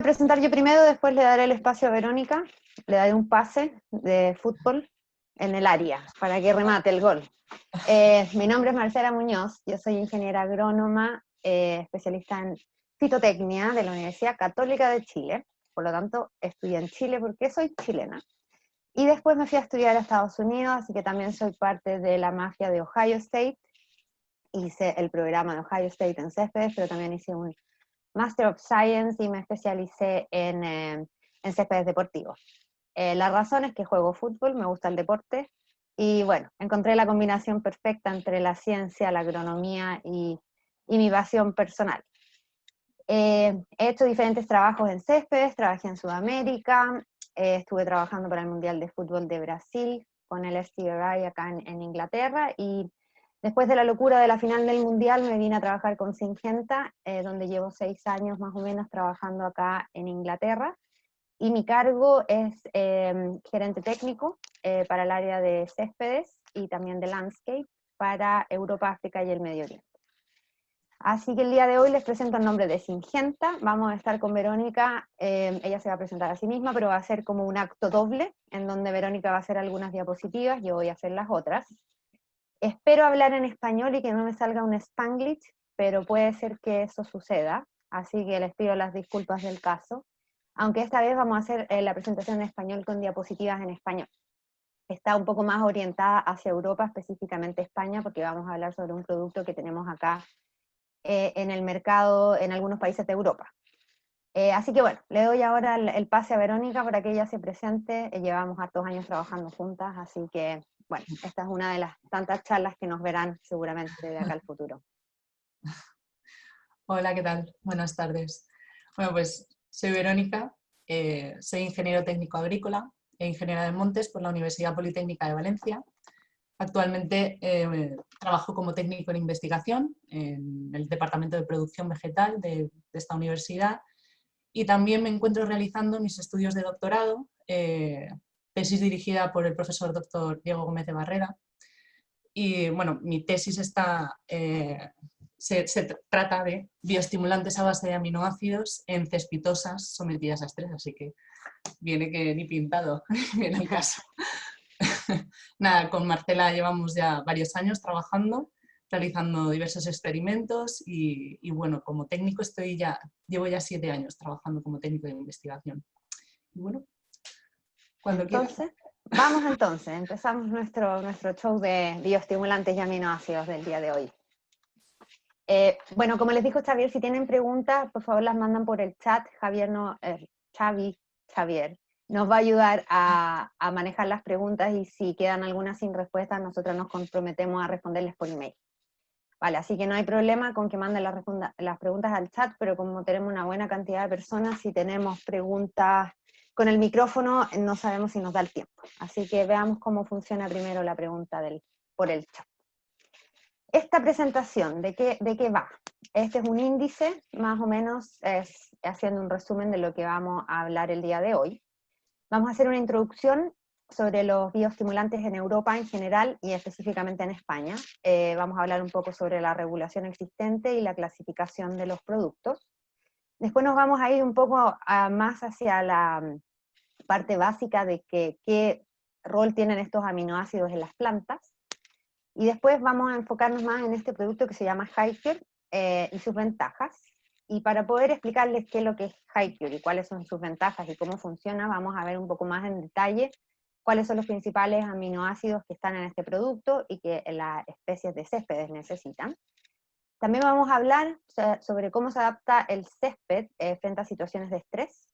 Presentar yo primero, después le daré el espacio a Verónica, le daré un pase de fútbol en el área para que remate el gol. Mi nombre es Marcela Muñoz, yo soy ingeniera agrónoma, especialista en fitotecnia de la Universidad Católica de Chile, por lo tanto estudié en Chile porque soy chilena. Y después me fui a estudiar a Estados Unidos, así que también soy parte de la mafia de Ohio State. Hice el programa de Ohio State en céspedes, pero también hice un Master of Science y me especialicé en céspedes deportivos. La razón es que juego fútbol, me gusta el deporte, y bueno, encontré la combinación perfecta entre la ciencia, la agronomía y mi pasión personal. He hecho diferentes trabajos en céspedes, trabajé en Sudamérica, estuve trabajando para el Mundial de Fútbol de Brasil, con el STRI acá en Inglaterra, y después de la locura de la final del Mundial me vine a trabajar con Syngenta, donde llevo 6 años más o menos trabajando acá en Inglaterra, y mi cargo es gerente técnico para el área de céspedes y también de landscape para Europa, África y el Medio Oriente. Así que el día de hoy les presento el nombre de Syngenta. Vamos a estar con Verónica, ella se va a presentar a sí misma, pero va a ser como un acto doble, en donde Verónica va a hacer algunas diapositivas, yo voy a hacer las otras. Espero hablar en español y que no me salga un Spanglish, pero puede ser que eso suceda, así que les pido las disculpas del caso, aunque esta vez vamos a hacer la presentación en español con diapositivas en español. Está un poco más orientada hacia Europa, específicamente España, porque vamos a hablar sobre un producto que tenemos acá en el mercado en algunos países de Europa. Así que bueno, le doy ahora el pase a Verónica para que ella se presente. Llevamos hartos años trabajando juntas, así que bueno, esta es una de las tantas charlas que nos verán seguramente de acá al futuro. Hola, ¿qué tal? Buenas tardes. Bueno, pues soy Verónica, soy ingeniero técnico agrícola e ingeniera de montes por la Universidad Politécnica de Valencia. Actualmente trabajo como técnico en investigación en el Departamento de Producción Vegetal de esta universidad y también me encuentro realizando mis estudios de doctorado, tesis dirigida por el profesor doctor Diego Gómez de Barrera. Y bueno, mi tesis se trata de bioestimulantes a base de aminoácidos en cespitosas sometidas a estrés, así que viene que ni pintado, viene el caso. Nada, con Marcela llevamos ya varios años trabajando, realizando diversos experimentos y bueno, como técnico llevo ya 7 años trabajando como técnico de investigación. Y bueno, cuando quieras. Vamos entonces, empezamos nuestro show de bioestimulantes y aminoácidos del día de hoy. Bueno, como les dijo Xavier, si tienen preguntas, por favor las mandan por el chat. Javier nos va a ayudar a manejar las preguntas y si quedan algunas sin respuesta, nosotros nos comprometemos a responderles por email. Vale, así que no hay problema con que manden las preguntas al chat, pero como tenemos una buena cantidad de personas, si tenemos preguntas con el micrófono, no sabemos si nos da el tiempo. Así que veamos cómo funciona primero la pregunta por el chat. Esta presentación, ¿de qué va? Este es un índice, más o menos, haciendo un resumen de lo que vamos a hablar el día de hoy. Vamos a hacer una introducción sobre los bioestimulantes en Europa en general y específicamente en España. Vamos a hablar un poco sobre la regulación existente y la clasificación de los productos. Después nos vamos a ir un poco más hacia la parte básica de qué rol tienen estos aminoácidos en las plantas. Y después vamos a enfocarnos más en este producto que se llama HighCure y sus ventajas. Y para poder explicarles qué es lo que es HighCure y cuáles son sus ventajas y cómo funciona, vamos a ver un poco más en detalle cuáles son los principales aminoácidos que están en este producto y que las especies de céspedes necesitan. También vamos a hablar sobre cómo se adapta el césped frente a situaciones de estrés,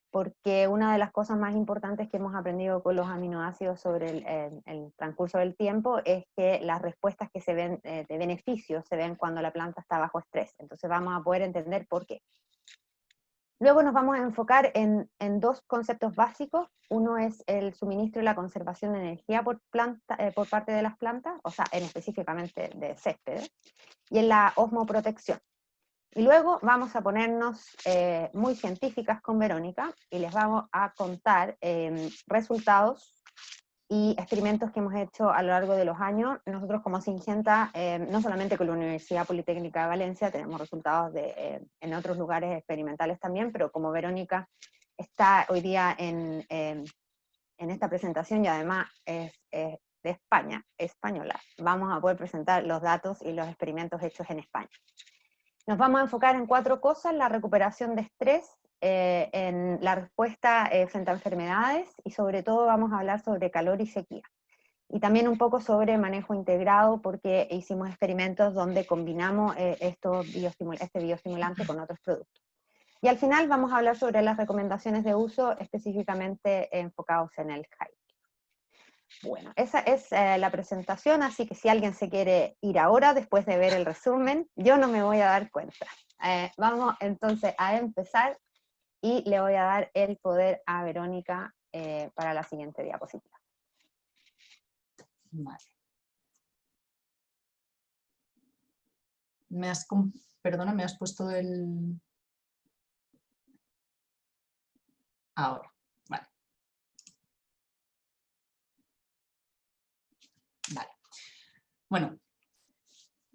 porque una de las cosas más importantes que hemos aprendido con los aminoácidos sobre el transcurso del tiempo es que las respuestas que se ven de beneficio se ven cuando la planta está bajo estrés. Entonces vamos a poder entender por qué. Luego nos vamos a enfocar en dos conceptos básicos. Uno es el suministro y la conservación de energía por parte de las plantas, o sea, específicamente de céspedes, y en la osmoprotección. Y luego vamos a ponernos muy científicas con Verónica y les vamos a contar resultados y experimentos que hemos hecho a lo largo de los años. Nosotros como Syngenta, no solamente con la Universidad Politécnica de Valencia, tenemos resultados en otros lugares experimentales también, pero como Verónica está hoy día en esta presentación y además es de España, española, vamos a poder presentar los datos y los experimentos hechos en España. Nos vamos a enfocar en 4 cosas: la recuperación de estrés, en la respuesta frente a enfermedades, y sobre todo vamos a hablar sobre calor y sequía. Y también un poco sobre manejo integrado, porque hicimos experimentos donde combinamos este bioestimulante con otros productos. Y al final vamos a hablar sobre las recomendaciones de uso específicamente enfocados en el HIKE. Bueno, esa es la presentación, así que si alguien se quiere ir ahora, después de ver el resumen, yo no me voy a dar cuenta. Vamos entonces a empezar y le voy a dar el poder a Verónica para la siguiente diapositiva. Vale. Perdona, me has puesto el... Ahora, vale. Vale. Bueno,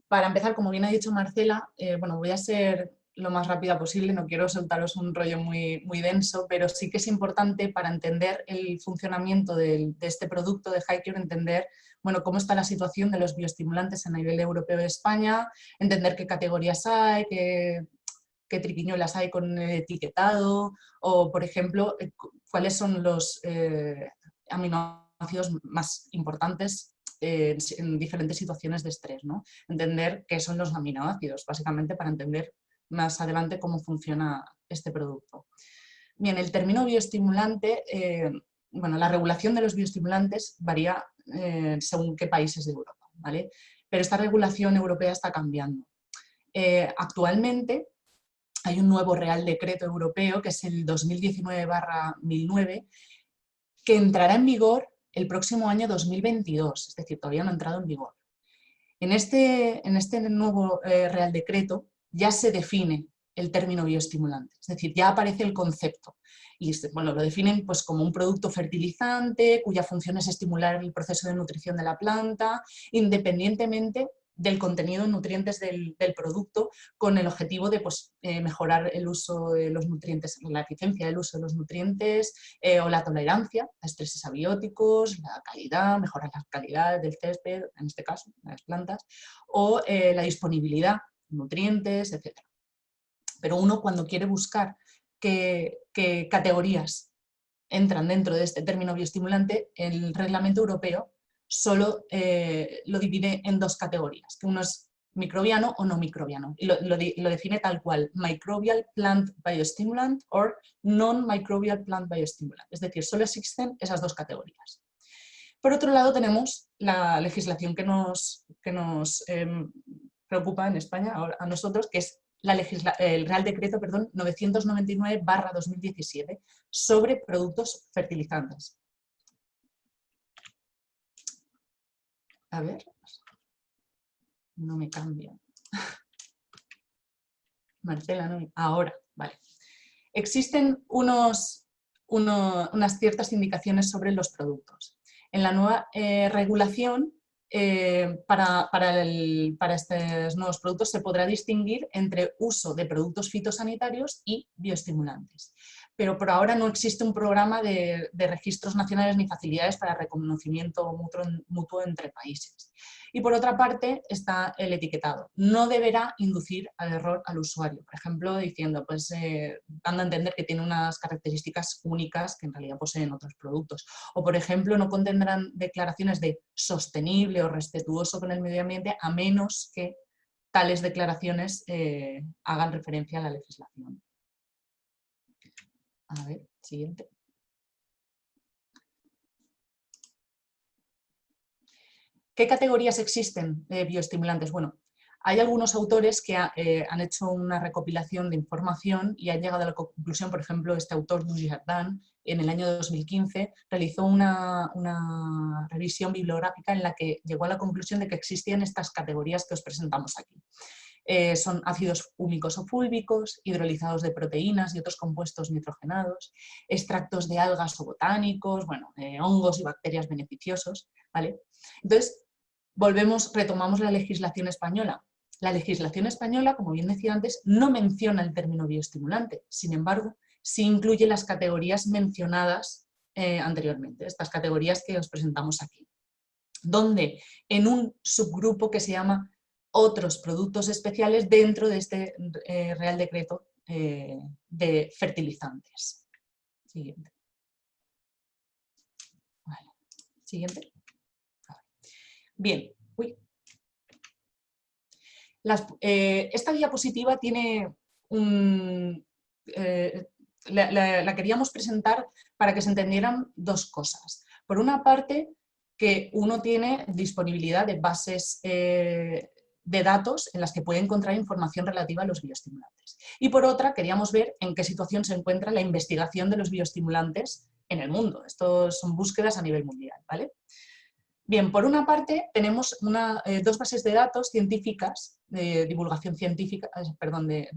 para empezar, como bien ha dicho Marcela, bueno, voy a ser lo más rápida posible, no quiero soltaros un rollo muy, muy denso, pero sí que es importante para entender el funcionamiento de este producto de HiCure, entender, bueno, cómo está la situación de los bioestimulantes a nivel europeo de España, entender qué categorías hay, qué triquiñuelas hay con el etiquetado, o, por ejemplo, cuáles son los aminoácidos más importantes en diferentes situaciones de estrés, ¿no? Entender qué son los aminoácidos, básicamente para entender más adelante cómo funciona este producto. Bien, el término bioestimulante, bueno, la regulación de los bioestimulantes varía según qué países de Europa, ¿vale? Pero esta regulación europea está cambiando. Actualmente hay un nuevo Real Decreto Europeo, que es el 2019/1009, que entrará en vigor el próximo año 2022, es decir, todavía no ha entrado en vigor. En este nuevo Real Decreto ya se define el término bioestimulante, es decir, ya aparece el concepto. Y bueno, lo definen pues, como un producto fertilizante cuya función es estimular el proceso de nutrición de la planta, independientemente del contenido en nutrientes del producto, con el objetivo de pues, mejorar el uso de los nutrientes, la eficiencia del uso de los nutrientes o la tolerancia a estreses abióticos, la calidad, mejorar la calidad del césped, en este caso, de las plantas, o la disponibilidad de nutrientes, etc. Pero uno, cuando quiere buscar qué categorías entran dentro de este término bioestimulante, el reglamento europeo solo lo divide en 2 categorías, que uno es microbiano o no microbiano, y lo define tal cual: microbial plant biostimulant o non-microbial plant biostimulant, es decir, solo existen esas 2 categorías. Por otro lado, tenemos la legislación que nos preocupa en España a nosotros, que es el Real Decreto 999/2017 sobre productos fertilizantes. A ver, no me cambia. Marcela, no me... Ahora, vale. Existen unas ciertas indicaciones sobre los productos. En la nueva regulación, para estos nuevos productos se podrá distinguir entre uso de productos fitosanitarios y bioestimulantes. Pero por ahora no existe un programa de registros nacionales ni facilidades para reconocimiento mutuo entre países. Y por otra parte está el etiquetado. No deberá inducir al error al usuario, por ejemplo, diciendo, pues, dando a entender que tiene unas características únicas que en realidad poseen otros productos. O, por ejemplo, no contendrán declaraciones de sostenible o respetuoso con el medio ambiente, a menos que tales declaraciones hagan referencia a la legislación. A ver, siguiente. ¿Qué categorías existen de bioestimulantes? Bueno, hay algunos autores que han hecho una recopilación de información y han llegado a la conclusión, por ejemplo, este autor, Dujardin, en el año 2015, realizó una revisión bibliográfica en la que llegó a la conclusión de que existían estas categorías que os presentamos aquí. Son ácidos húmicos o fúlbicos, hidrolizados de proteínas y otros compuestos nitrogenados, extractos de algas o botánicos, bueno, hongos y bacterias beneficiosos, ¿vale? Entonces, retomamos la legislación española. La legislación española, como bien decía antes, no menciona el término bioestimulante, sin embargo, sí incluye las categorías mencionadas anteriormente, estas categorías que os presentamos aquí, donde en un subgrupo que se llama otros productos especiales dentro de este Real Decreto de fertilizantes. Siguiente. Vale. Siguiente. Bien. Uy. Esta diapositiva tiene un... la queríamos presentar para que se entendieran dos cosas. Por una parte, que uno tiene disponibilidad de bases de datos en las que puede encontrar información relativa a los bioestimulantes. Y por otra, queríamos ver en qué situación se encuentra la investigación de los bioestimulantes en el mundo. Estos son búsquedas a nivel mundial, ¿vale? Bien, por una parte tenemos dos bases de datos científicas, de divulgación científica, perdón, de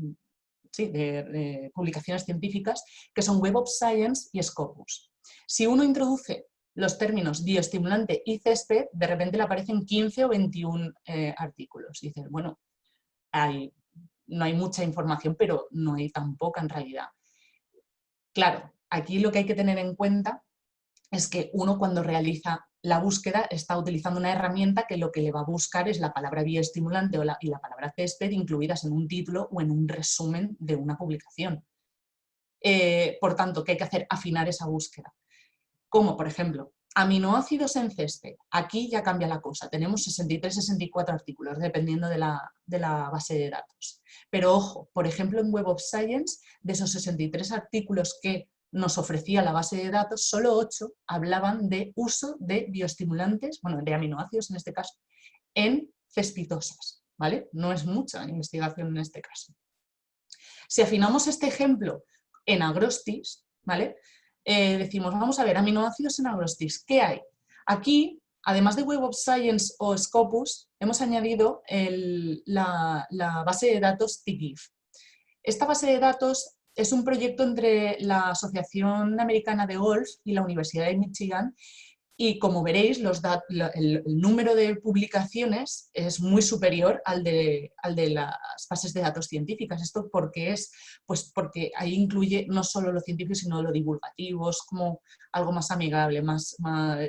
publicaciones científicas, que son Web of Science y Scopus. Si uno introduce los términos bioestimulante y césped, de repente le aparecen 15 o 21 artículos. Y dices, bueno, no hay mucha información, pero no hay tan poca en realidad. Claro, aquí lo que hay que tener en cuenta es que uno cuando realiza la búsqueda está utilizando una herramienta que lo que le va a buscar es la palabra bioestimulante y la palabra césped incluidas en un título o en un resumen de una publicación. Por tanto, ¿qué hay que hacer? Afinar esa búsqueda. Como, por ejemplo, aminoácidos en césped. Aquí ya cambia la cosa. Tenemos 63-64 artículos, dependiendo de la base de datos. Pero ojo, por ejemplo, en Web of Science, de esos 63 artículos que nos ofrecía la base de datos, solo 8 hablaban de uso de bioestimulantes, bueno, de aminoácidos en este caso, en cespitosas, ¿vale? No es mucha investigación en este caso. Si afinamos este ejemplo en agrostis, ¿vale? Decimos, vamos a ver, aminoácidos en agrostis, ¿qué hay? Aquí, además de Web of Science o Scopus, hemos añadido la base de datos TGIF. Esta base de datos es un proyecto entre la Asociación Americana de Golf y la Universidad de Michigan y, como veréis, el número de publicaciones es muy superior al de las bases de datos científicas. Esto porque porque ahí incluye no solo lo científico, sino lo divulgativo, es como algo más amigable,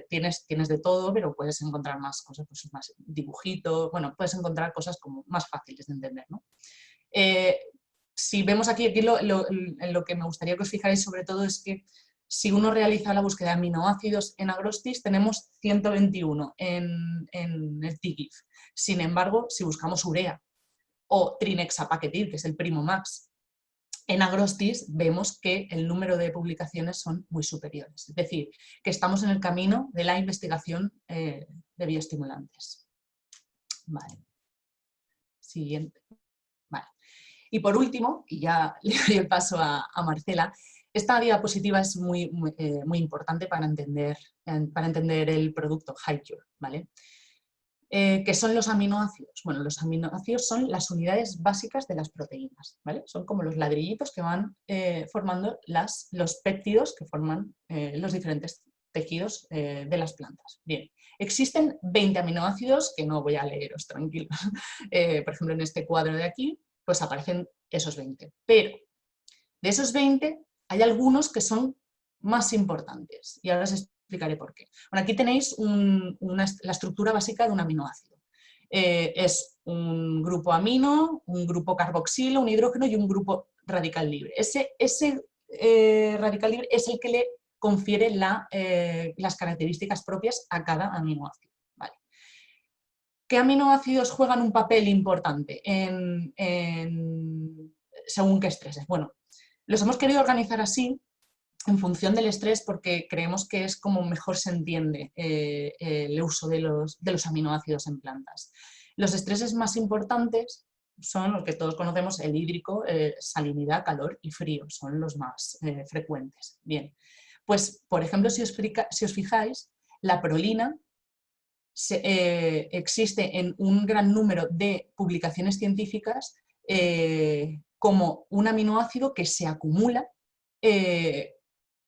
tienes de todo, pero puedes encontrar más cosas, pues más dibujitos, bueno, puedes encontrar cosas como más fáciles de entender, ¿no? Si vemos aquí en lo que me gustaría que os fijáis sobre todo es que si uno realiza la búsqueda de aminoácidos en agrostis, tenemos 121 en el TGIF. Sin embargo, si buscamos urea o trinexapaquetil, que es el primo max, en agrostis vemos que el número de publicaciones son muy superiores. Es decir, que estamos en el camino de la investigación de bioestimulantes. Vale. Siguiente. Vale. Y por último, y ya le doy el paso a Marcela, esta diapositiva es muy importante para entender el producto HiCure, ¿vale? ¿Qué son los aminoácidos? Bueno, los aminoácidos son las unidades básicas de las proteínas, ¿vale? Son como los ladrillitos que van formando los péptidos que forman los diferentes tejidos de las plantas. Bien, existen 20 aminoácidos que no voy a leeros, tranquilos. Por ejemplo, en este cuadro de aquí, pues aparecen esos 20. Pero de esos 20 hay algunos que son más importantes y ahora os explicaré por qué. Bueno, aquí tenéis la estructura básica de un aminoácido. Es un grupo amino, un grupo carboxilo, un hidrógeno y un grupo radical libre. Ese radical libre es el que le confiere las características propias a cada aminoácido. ¿Vale? ¿Qué aminoácidos juegan un papel importante según qué estreses? Bueno, los hemos querido organizar así en función del estrés porque creemos que es como mejor se entiende el uso de los aminoácidos en plantas. Los estreses más importantes son los que todos conocemos, el hídrico, salinidad, calor y frío, son los más frecuentes. Bien, pues por ejemplo, si os fijáis, la prolina existe en un gran número de publicaciones científicas como un aminoácido que se acumula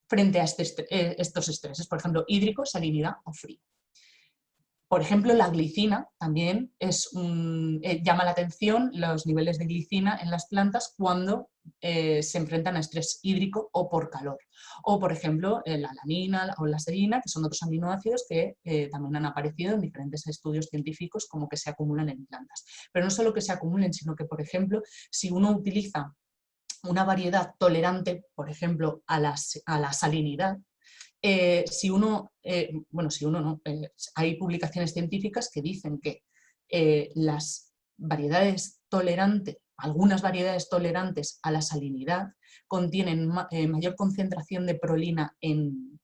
frente a estos estreses, por ejemplo, hídrico, salinidad o frío. Por ejemplo, la glicina también llama la atención los niveles de glicina en las plantas cuando se enfrentan a estrés hídrico o por calor. O, por ejemplo, la alanina o la serina, que son otros aminoácidos que también han aparecido en diferentes estudios científicos como que se acumulan en plantas. Pero no solo que se acumulen, sino que, por ejemplo, si uno utiliza una variedad tolerante, por ejemplo, a la salinidad, hay publicaciones científicas que dicen que algunas variedades tolerantes a la salinidad contienen mayor concentración de prolina en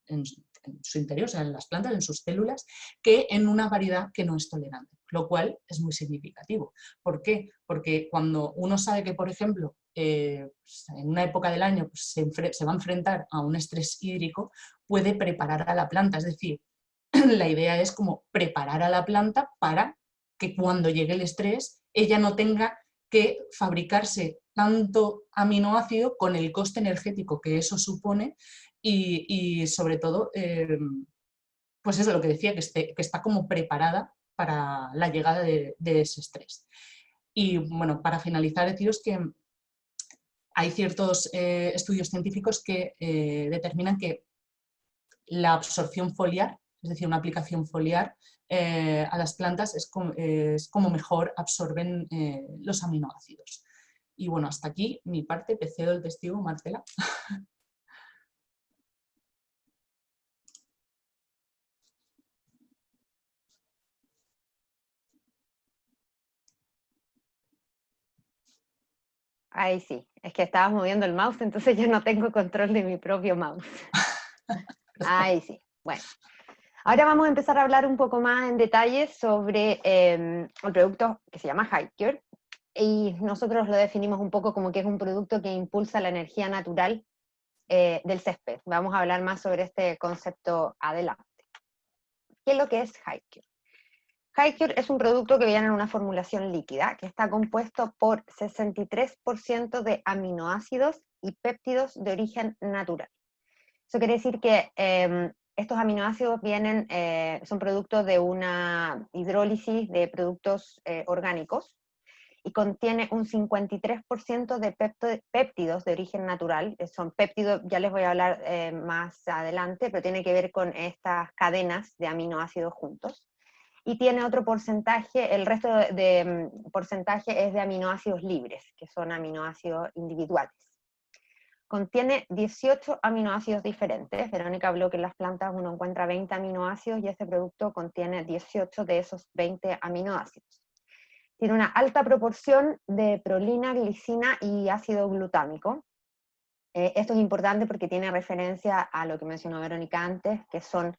su interior, o sea, en las plantas, en sus células, que en una variedad que no es tolerante, lo cual es muy significativo. ¿Por qué? Porque cuando uno sabe que, por ejemplo, en una época del año pues, se va a enfrentar a un estrés hídrico, puede preparar a la planta, es decir, la idea es como preparar a la planta para que cuando llegue el estrés ella no tenga que fabricarse tanto aminoácido con el coste energético que eso supone y sobre todo, pues eso, lo que decía, que está como preparada para la llegada de ese estrés. Y bueno, para finalizar, deciros que hay ciertos estudios científicos que determinan que la absorción foliar, es decir, una aplicación foliar a las plantas es como mejor absorben los aminoácidos. Y bueno, hasta aquí mi parte, te cedo el testigo, Marcela. Ahí sí, es que estabas moviendo el mouse, entonces yo no tengo control de mi propio mouse. Ahí sí, bueno. Ahora vamos a empezar a hablar un poco más en detalle sobre el producto que se llama HighCure, y nosotros lo definimos un poco como que es un producto que impulsa la energía natural del césped. Vamos a hablar más sobre este concepto adelante. ¿Qué es lo que es HighCure? HighCure es un producto que viene en una formulación líquida que está compuesto por 63% de aminoácidos y péptidos de origen natural. Eso quiere decir que estos aminoácidos son producto de una hidrólisis de productos orgánicos y contiene un 53% de péptidos de origen natural. Son péptidos, ya les voy a hablar más adelante, pero tiene que ver con estas cadenas de aminoácidos juntos. Y tiene otro porcentaje, el resto de porcentaje es de aminoácidos libres, que son aminoácidos individuales. Contiene 18 aminoácidos diferentes. Verónica habló que en las plantas uno encuentra 20 aminoácidos y este producto contiene 18 de esos 20 aminoácidos. Tiene una alta proporción de prolina, glicina y ácido glutámico. Esto es importante porque tiene referencia a lo que mencionó Verónica antes, que son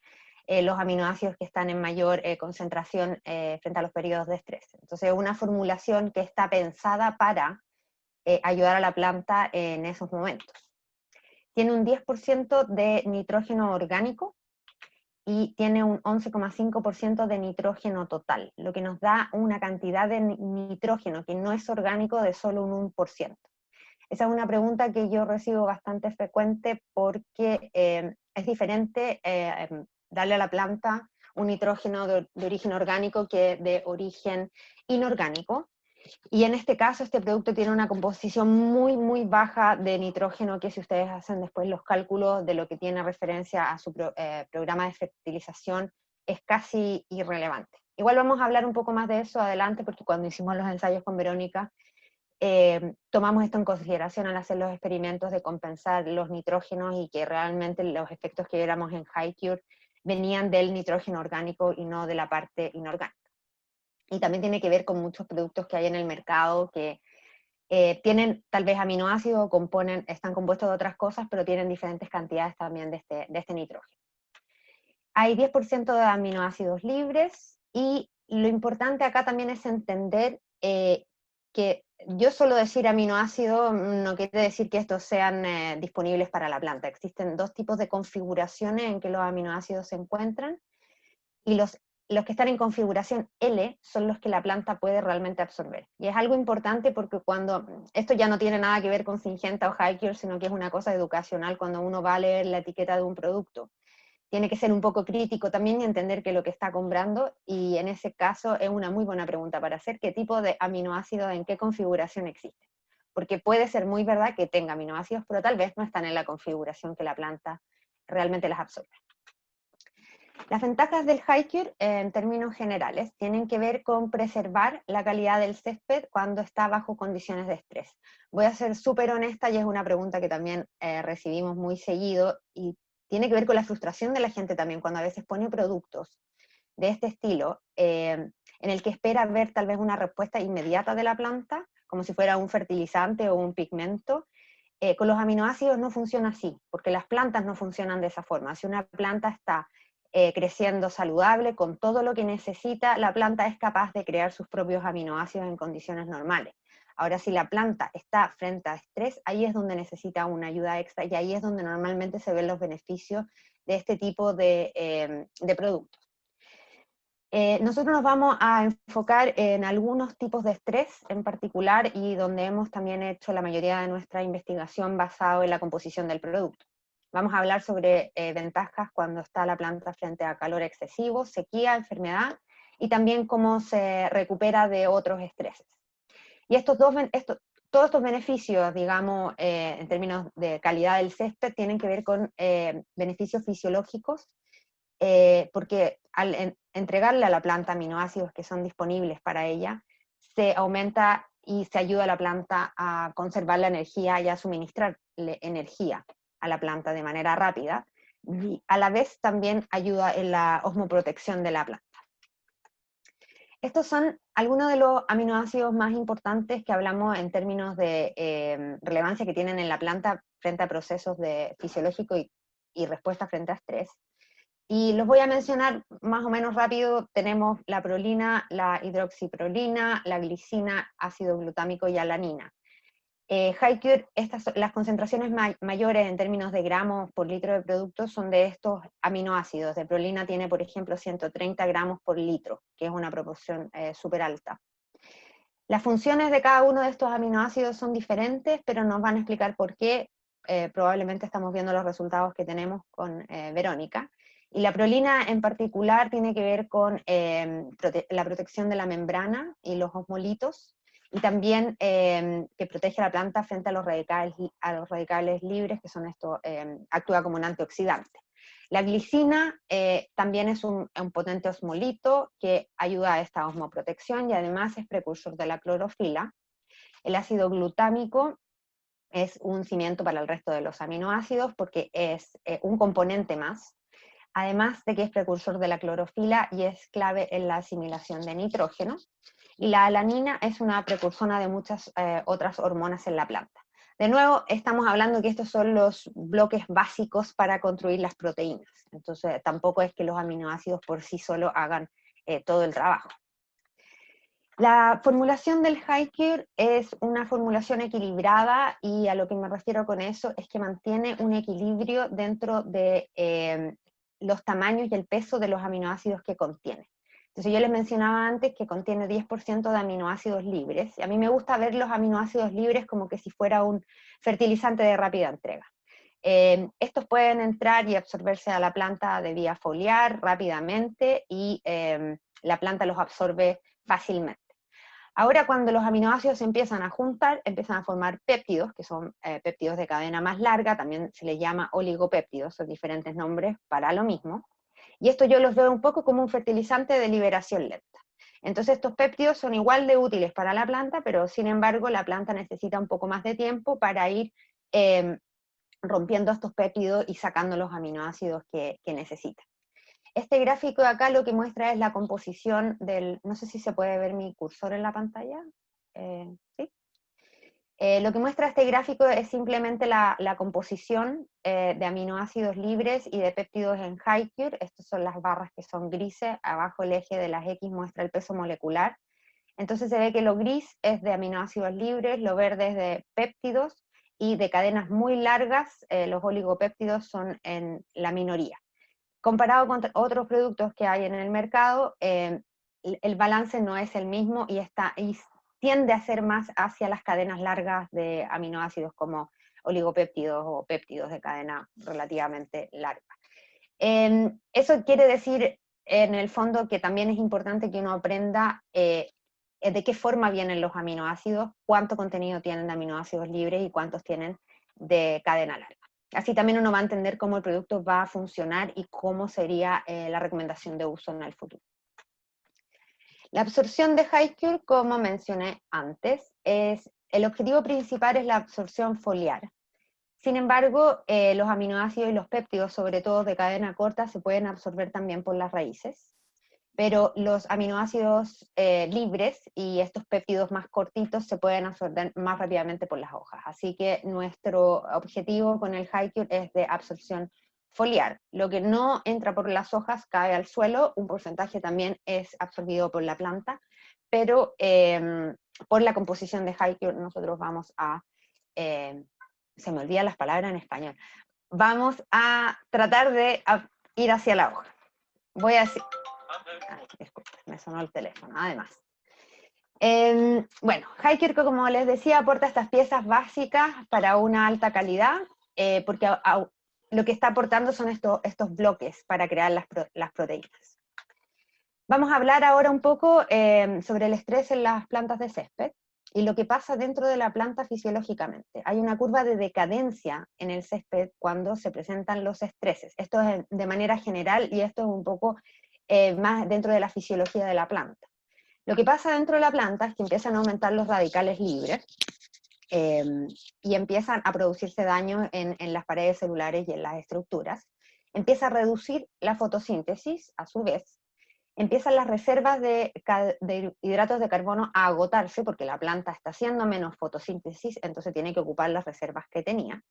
los aminoácidos que están en mayor concentración frente a los periodos de estrés. Entonces es una formulación que está pensada para ayudar a la planta en esos momentos. Tiene un 10% de nitrógeno orgánico y tiene un 11,5% de nitrógeno total, lo que nos da una cantidad de nitrógeno que no es orgánico de solo un 1%. Esa es una pregunta que yo recibo bastante frecuente porque es diferente darle a la planta un nitrógeno de origen orgánico que de origen inorgánico. Y en este caso, este producto tiene una composición muy, muy baja de nitrógeno, que si ustedes hacen después los cálculos de lo que tiene referencia a su programa de fertilización, es casi irrelevante. Igual vamos a hablar un poco más de eso adelante, porque cuando hicimos los ensayos con Verónica, tomamos esto en consideración al hacer los experimentos de compensar los nitrógenos y que realmente los efectos que viéramos en HighCure venían del nitrógeno orgánico y no de la parte inorgánica. Y también tiene que ver con muchos productos que hay en el mercado que tienen tal vez aminoácidos o están compuestos de otras cosas, pero tienen diferentes cantidades también de este nitrógeno. Hay 10% de aminoácidos libres, y lo importante acá también es entender que yo solo decir aminoácido no quiere decir que estos sean disponibles para la planta. Existen dos tipos de configuraciones en que los aminoácidos se encuentran, y los los que están en configuración L son los que la planta puede realmente absorber. Y es algo importante porque esto ya no tiene nada que ver con Syngenta o HiCure, sino que es una cosa educacional cuando uno va a leer la etiqueta de un producto. Tiene que ser un poco crítico también y entender qué es lo que está comprando, y en ese caso es una muy buena pregunta para hacer qué tipo de aminoácidos, en qué configuración existe. Porque puede ser muy verdad que tenga aminoácidos, pero tal vez no están en la configuración que la planta realmente las absorbe. Las ventajas del HiCure, en términos generales, tienen que ver con preservar la calidad del césped cuando está bajo condiciones de estrés. Voy a ser súper honesta, y es una pregunta que también recibimos muy seguido, y tiene que ver con la frustración de la gente también, cuando a veces pone productos de este estilo, en el que espera ver tal vez una respuesta inmediata de la planta, como si fuera un fertilizante o un pigmento. Con los aminoácidos no funciona así, porque las plantas no funcionan de esa forma. Si una planta está creciendo saludable, con todo lo que necesita, la planta es capaz de crear sus propios aminoácidos en condiciones normales. Ahora, si la planta está frente a estrés, ahí es donde necesita una ayuda extra, y ahí es donde normalmente se ven los beneficios de este tipo de productos. Nosotros nos vamos a enfocar en algunos tipos de estrés en particular, y donde hemos también hecho la mayoría de nuestra investigación basado en la composición del producto. Vamos a hablar sobre ventajas cuando está la planta frente a calor excesivo, sequía, enfermedad, y también cómo se recupera de otros estreses. Y todos estos beneficios, digamos, en términos de calidad del césped, tienen que ver con beneficios fisiológicos, porque al entregarle a la planta aminoácidos que son disponibles para ella, se aumenta y se ayuda a la planta a conservar la energía y a suministrarle energía a la planta de manera rápida, y a la vez también ayuda en la osmoprotección de la planta. Estos son algunos de los aminoácidos más importantes que hablamos en términos de relevancia que tienen en la planta frente a procesos fisiológicos y respuesta frente a estrés. Y los voy a mencionar más o menos rápido. Tenemos la prolina, la hidroxiprolina, la glicina, ácido glutámico y alanina. HiCure, las concentraciones mayores en términos de gramos por litro de producto son de estos aminoácidos. De prolina tiene, por ejemplo, 130 gramos por litro, que es una proporción súper alta. Las funciones de cada uno de estos aminoácidos son diferentes, pero nos van a explicar por qué. Probablemente estamos viendo los resultados que tenemos con Verónica. Y la prolina en particular tiene que ver con la protección de la membrana y los osmolitos, y también que protege a la planta frente a los radicales libres, que son actúa como un antioxidante. La glicina también es un potente osmolito que ayuda a esta osmoprotección, y además es precursor de la clorofila. El ácido glutámico es un cimiento para el resto de los aminoácidos porque es un componente más, además de que es precursor de la clorofila y es clave en la asimilación de nitrógeno. Y la alanina es una precursora de muchas otras hormonas en la planta. De nuevo, estamos hablando que estos son los bloques básicos para construir las proteínas. Entonces, tampoco es que los aminoácidos por sí solos hagan todo el trabajo. La formulación del HiCure es una formulación equilibrada, y a lo que me refiero con eso es que mantiene un equilibrio dentro de los tamaños y el peso de los aminoácidos que contiene. Entonces yo les mencionaba antes que contiene 10% de aminoácidos libres, y a mí me gusta ver los aminoácidos libres como que si fuera un fertilizante de rápida entrega. Estos pueden entrar y absorberse a la planta de vía foliar rápidamente, y la planta los absorbe fácilmente. Ahora, cuando los aminoácidos se empiezan a juntar, empiezan a formar péptidos, que son péptidos de cadena más larga, también se les llama oligopéptidos, son diferentes nombres para lo mismo, y esto yo los veo un poco como un fertilizante de liberación lenta. Entonces estos péptidos son igual de útiles para la planta, pero sin embargo la planta necesita un poco más de tiempo para ir rompiendo estos péptidos y sacando los aminoácidos que necesita. Este gráfico de acá lo que muestra es la composición no sé si se puede ver mi cursor en la pantalla, ¿sí? Lo que muestra este gráfico es simplemente la composición de aminoácidos libres y de péptidos en HiCure. Estas son las barras que son grises, abajo el eje de las X muestra el peso molecular. Entonces se ve que lo gris es de aminoácidos libres, lo verde es de péptidos, y de cadenas muy largas, los oligopéptidos son en la minoría. comparado con otros productos que hay en el mercado, el balance no es el mismo y tiende a ser más hacia las cadenas largas de aminoácidos como oligopéptidos o péptidos de cadena relativamente larga. Eso quiere decir, en el fondo, que también es importante que uno aprenda de qué forma vienen los aminoácidos, cuánto contenido tienen de aminoácidos libres y cuántos tienen de cadena larga. Así también uno va a entender cómo el producto va a funcionar y cómo sería la recomendación de uso en el futuro. La absorción de HighCure, como mencioné antes, el objetivo principal es la absorción foliar. Sin embargo, los aminoácidos y los péptidos, sobre todo de cadena corta, se pueden absorber también por las raíces, pero los aminoácidos libres y estos péptidos más cortitos se pueden absorber más rápidamente por las hojas. Así que nuestro objetivo con el HighCure es de absorción foliar. Lo que no entra por las hojas cae al suelo, un porcentaje también es absorbido por la planta, pero por la composición de HighCure nosotros vamos a... se me olvidan las palabras en español. Vamos a tratar de ir hacia la hoja. Voy a decir... disculpe, me sonó el teléfono, además. Bueno, HighCure, como les decía, aporta estas piezas básicas para una alta calidad, porque lo que está aportando son estos bloques para crear las proteínas. Vamos a hablar ahora un poco sobre el estrés en las plantas de césped y lo que pasa dentro de la planta fisiológicamente. Hay una curva de decadencia en el césped cuando se presentan los estreses. Esto es de manera general y esto es un poco más dentro de la fisiología de la planta. Lo que pasa dentro de la planta es que empiezan a aumentar los radicales libres y empiezan a producirse daño en las paredes celulares y en las estructuras. Empieza a reducir la fotosíntesis, a su vez. Empiezan las reservas de hidratos de carbono a agotarse porque la planta está haciendo menos fotosíntesis, entonces tiene que ocupar las reservas que tenía.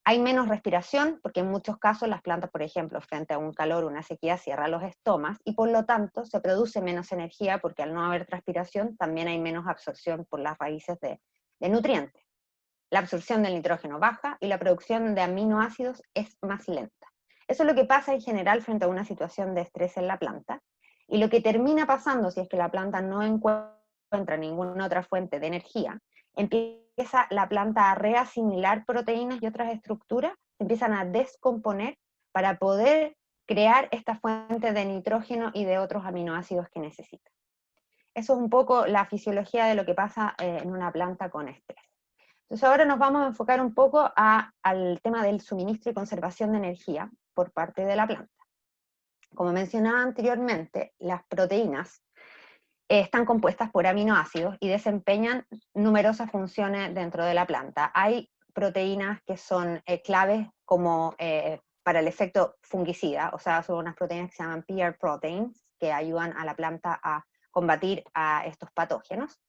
Hay menos respiración, porque en muchos casos las plantas, por ejemplo, frente a un calor o una sequía, cierran los estomas, y por lo tanto se produce menos energía, porque al no haber transpiración también hay menos absorción por las raíces de nutrientes. La absorción del nitrógeno baja y la producción de aminoácidos es más lenta. Eso es lo que pasa en general frente a una situación de estrés en la planta, y lo que termina pasando si es que la planta no encuentra ninguna otra fuente de energía, empieza la planta a reasimilar proteínas y otras estructuras, se empiezan a descomponer para poder crear esta fuente de nitrógeno y de otros aminoácidos que necesita. Eso es un poco la fisiología de lo que pasa en una planta con estrés. Entonces ahora nos vamos a enfocar un poco al tema del suministro y conservación de energía por parte de la planta. Como mencionaba anteriormente, las proteínas están compuestas por aminoácidos y desempeñan numerosas funciones dentro de la planta. Hay proteínas que son claves como para el efecto fungicida, o sea, son unas proteínas que se llaman PR proteins, que ayudan a la planta a combatir a estos patógenos.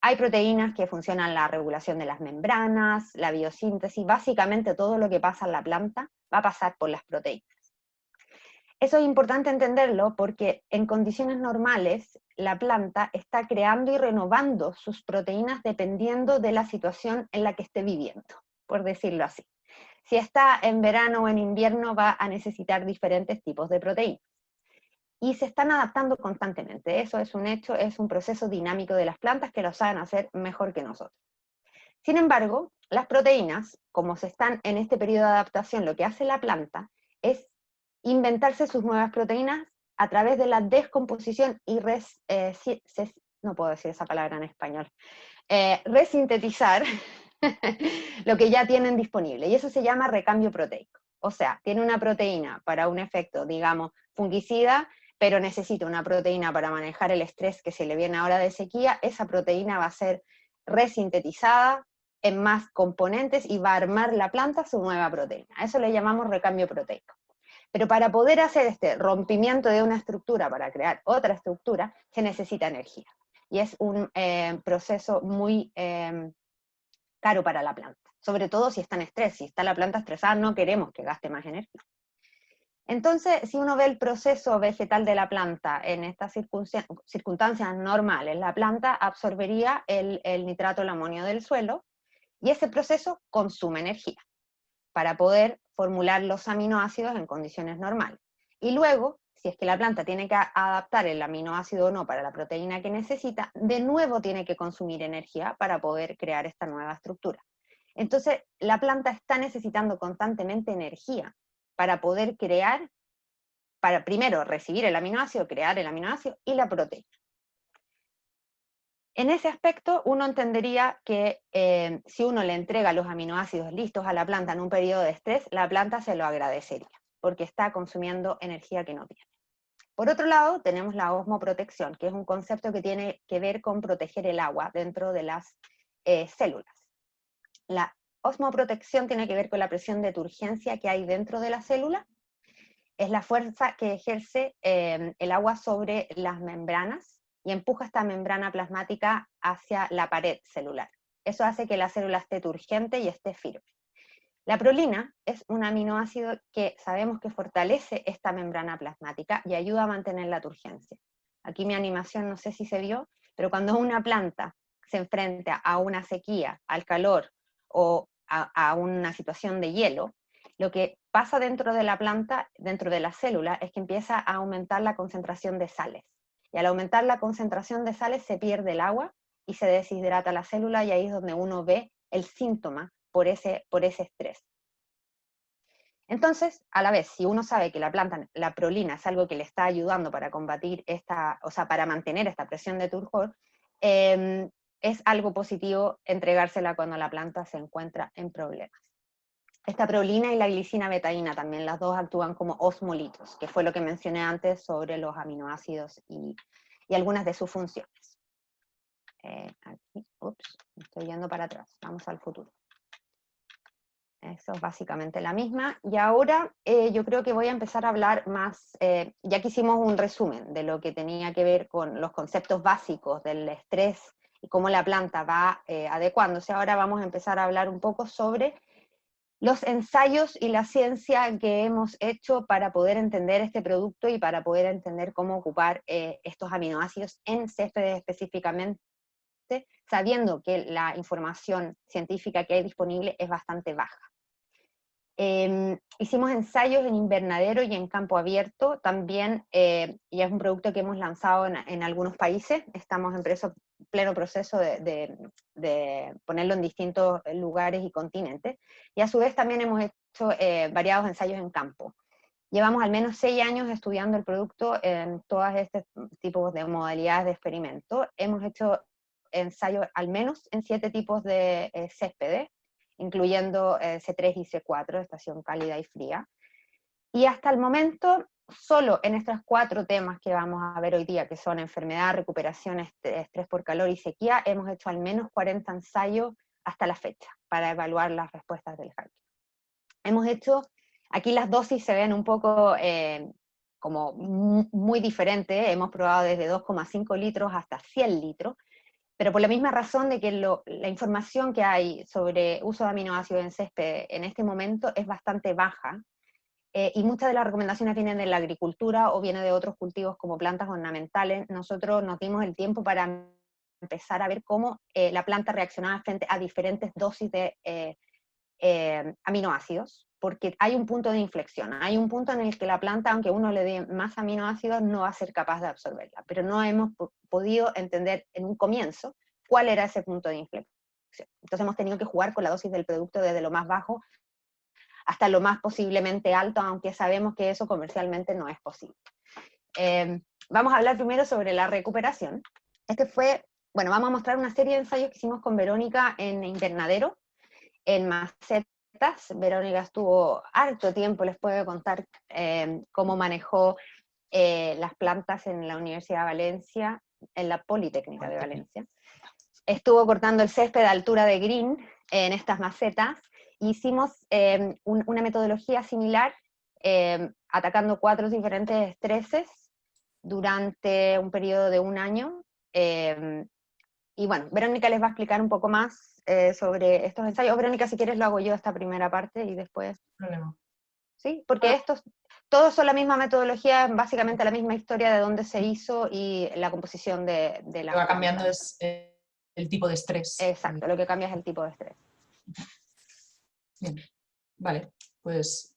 Hay proteínas que funcionan la regulación de las membranas, la biosíntesis, básicamente todo lo que pasa en la planta va a pasar por las proteínas. Eso es importante entenderlo porque en condiciones normales la planta está creando y renovando sus proteínas dependiendo de la situación en la que esté viviendo, por decirlo así. Si está en verano o en invierno va a necesitar diferentes tipos de proteínas. Y se están adaptando constantemente, eso es un hecho, es un proceso dinámico de las plantas que lo saben hacer mejor que nosotros. Sin embargo, las proteínas, como se están en este periodo de adaptación, lo que hace la planta es inventarse sus nuevas proteínas a través de la descomposición y no puedo decir esa palabra en español, resintetizar lo que ya tienen disponible, y eso se llama recambio proteico. O sea, tiene una proteína para un efecto, digamos, fungicida, pero necesita una proteína para manejar el estrés que se le viene ahora de sequía, esa proteína va a ser resintetizada en más componentes y va a armar la planta su nueva proteína. Eso le llamamos recambio proteico. Pero para poder hacer este rompimiento de una estructura para crear otra estructura, se necesita energía. Y es un proceso muy caro para la planta. Sobre todo si está en estrés. Si está la planta estresada, no queremos que gaste más energía. Entonces, si uno ve el proceso vegetal de la planta en estas circunstancias normales, la planta absorbería el nitrato, el amonio del suelo, y ese proceso consume energía para poder formular los aminoácidos en condiciones normales. Y luego, si es que la planta tiene que adaptar el aminoácido o no para la proteína que necesita, de nuevo tiene que consumir energía para poder crear esta nueva estructura. Entonces, la planta está necesitando constantemente energía para poder crear, para primero recibir el aminoácido, crear el aminoácido y la proteína. En ese aspecto, uno entendería que si uno le entrega los aminoácidos listos a la planta en un periodo de estrés, la planta se lo agradecería, porque está consumiendo energía que no tiene. Por otro lado, tenemos la osmoprotección, que es un concepto que tiene que ver con proteger el agua dentro de las células. La osmoprotección tiene que ver con la presión de turgencia que hay dentro de la célula. Es la fuerza que ejerce el agua sobre las membranas y empuja esta membrana plasmática hacia la pared celular. Eso hace que la célula esté turgente y esté firme. La prolina es un aminoácido que sabemos que fortalece esta membrana plasmática y ayuda a mantener la turgencia. Aquí mi animación no sé si se vio, pero cuando una planta se enfrenta a una sequía, al calor o a una situación de hielo, lo que pasa dentro de la planta, dentro de la célula, es que empieza a aumentar la concentración de sales. Y al aumentar la concentración de sales se pierde el agua y se deshidrata la célula, y ahí es donde uno ve el síntoma por ese estrés. Entonces, a la vez, si uno sabe que la planta, la prolina, es algo que le está ayudando para combatir para mantener esta presión de turgor, es algo positivo entregársela cuando la planta se encuentra en problemas. Esta prolina y la glicina betaína también, las dos actúan como osmolitos, que fue lo que mencioné antes sobre los aminoácidos y algunas de sus funciones. Aquí, ups, me estoy yendo para atrás, vamos al futuro. Eso es básicamente la misma. Y ahora yo creo que voy a empezar a hablar más, ya que hicimos un resumen de lo que tenía que ver con los conceptos básicos del estrés y cómo la planta va adecuándose. Ahora vamos a empezar a hablar un poco sobre los ensayos y la ciencia que hemos hecho para poder entender este producto y para poder entender cómo ocupar estos aminoácidos en céspedes específicamente, sabiendo que la información científica que hay disponible es bastante baja. Hicimos ensayos en invernadero y en campo abierto también, y es un producto que hemos lanzado en algunos países. Estamos en pleno proceso de ponerlo en distintos lugares y continentes, y a su vez también hemos hecho variados ensayos en campo. Llevamos al menos 6 años estudiando el producto en todos estos tipos de modalidades de experimento. Hemos hecho ensayos al menos en 7 tipos de céspedes, incluyendo C3 y C4, estación cálida y fría. Y hasta el momento, solo en estos 4 temas que vamos a ver hoy día, que son enfermedad, recuperación, estrés por calor y sequía, hemos hecho al menos 40 ensayos hasta la fecha, para evaluar las respuestas del hacking. Hemos hecho, aquí las dosis se ven un poco como muy diferentes, hemos probado desde 2,5 litros hasta 100 litros, pero por la misma razón de que la información que hay sobre uso de aminoácidos en césped en este momento es bastante baja, y muchas de las recomendaciones vienen de la agricultura o vienen de otros cultivos como plantas ornamentales. Nosotros nos dimos el tiempo para empezar a ver cómo la planta reaccionaba frente a diferentes dosis de aminoácidos, porque hay un punto de inflexión, hay un punto en el que la planta, aunque uno le dé más aminoácidos, no va a ser capaz de absorberla, pero no hemos podido entender en un comienzo cuál era ese punto de inflexión. Entonces hemos tenido que jugar con la dosis del producto desde lo más bajo hasta lo más posiblemente alto, aunque sabemos que eso comercialmente no es posible. Vamos a hablar primero sobre la recuperación. Bueno, vamos a mostrar una serie de ensayos que hicimos con Verónica en invernadero, en macetas. Verónica estuvo harto tiempo, les puedo contar cómo manejó las plantas en la Universidad de Valencia, en la Politécnica de Valencia. Estuvo cortando el césped a altura de green en estas macetas. Hicimos una metodología similar, atacando 4 diferentes estreses durante un periodo de 1 año. Y bueno, Verónica les va a explicar un poco más sobre estos ensayos. Verónica, si quieres lo hago yo esta primera parte y después... Problema. Sí, porque todos son la misma metodología, básicamente la misma historia de dónde se hizo y la composición de la... Lo que va cambiando es el tipo de estrés. Exacto, lo que cambia es el tipo de estrés. Bien, vale, pues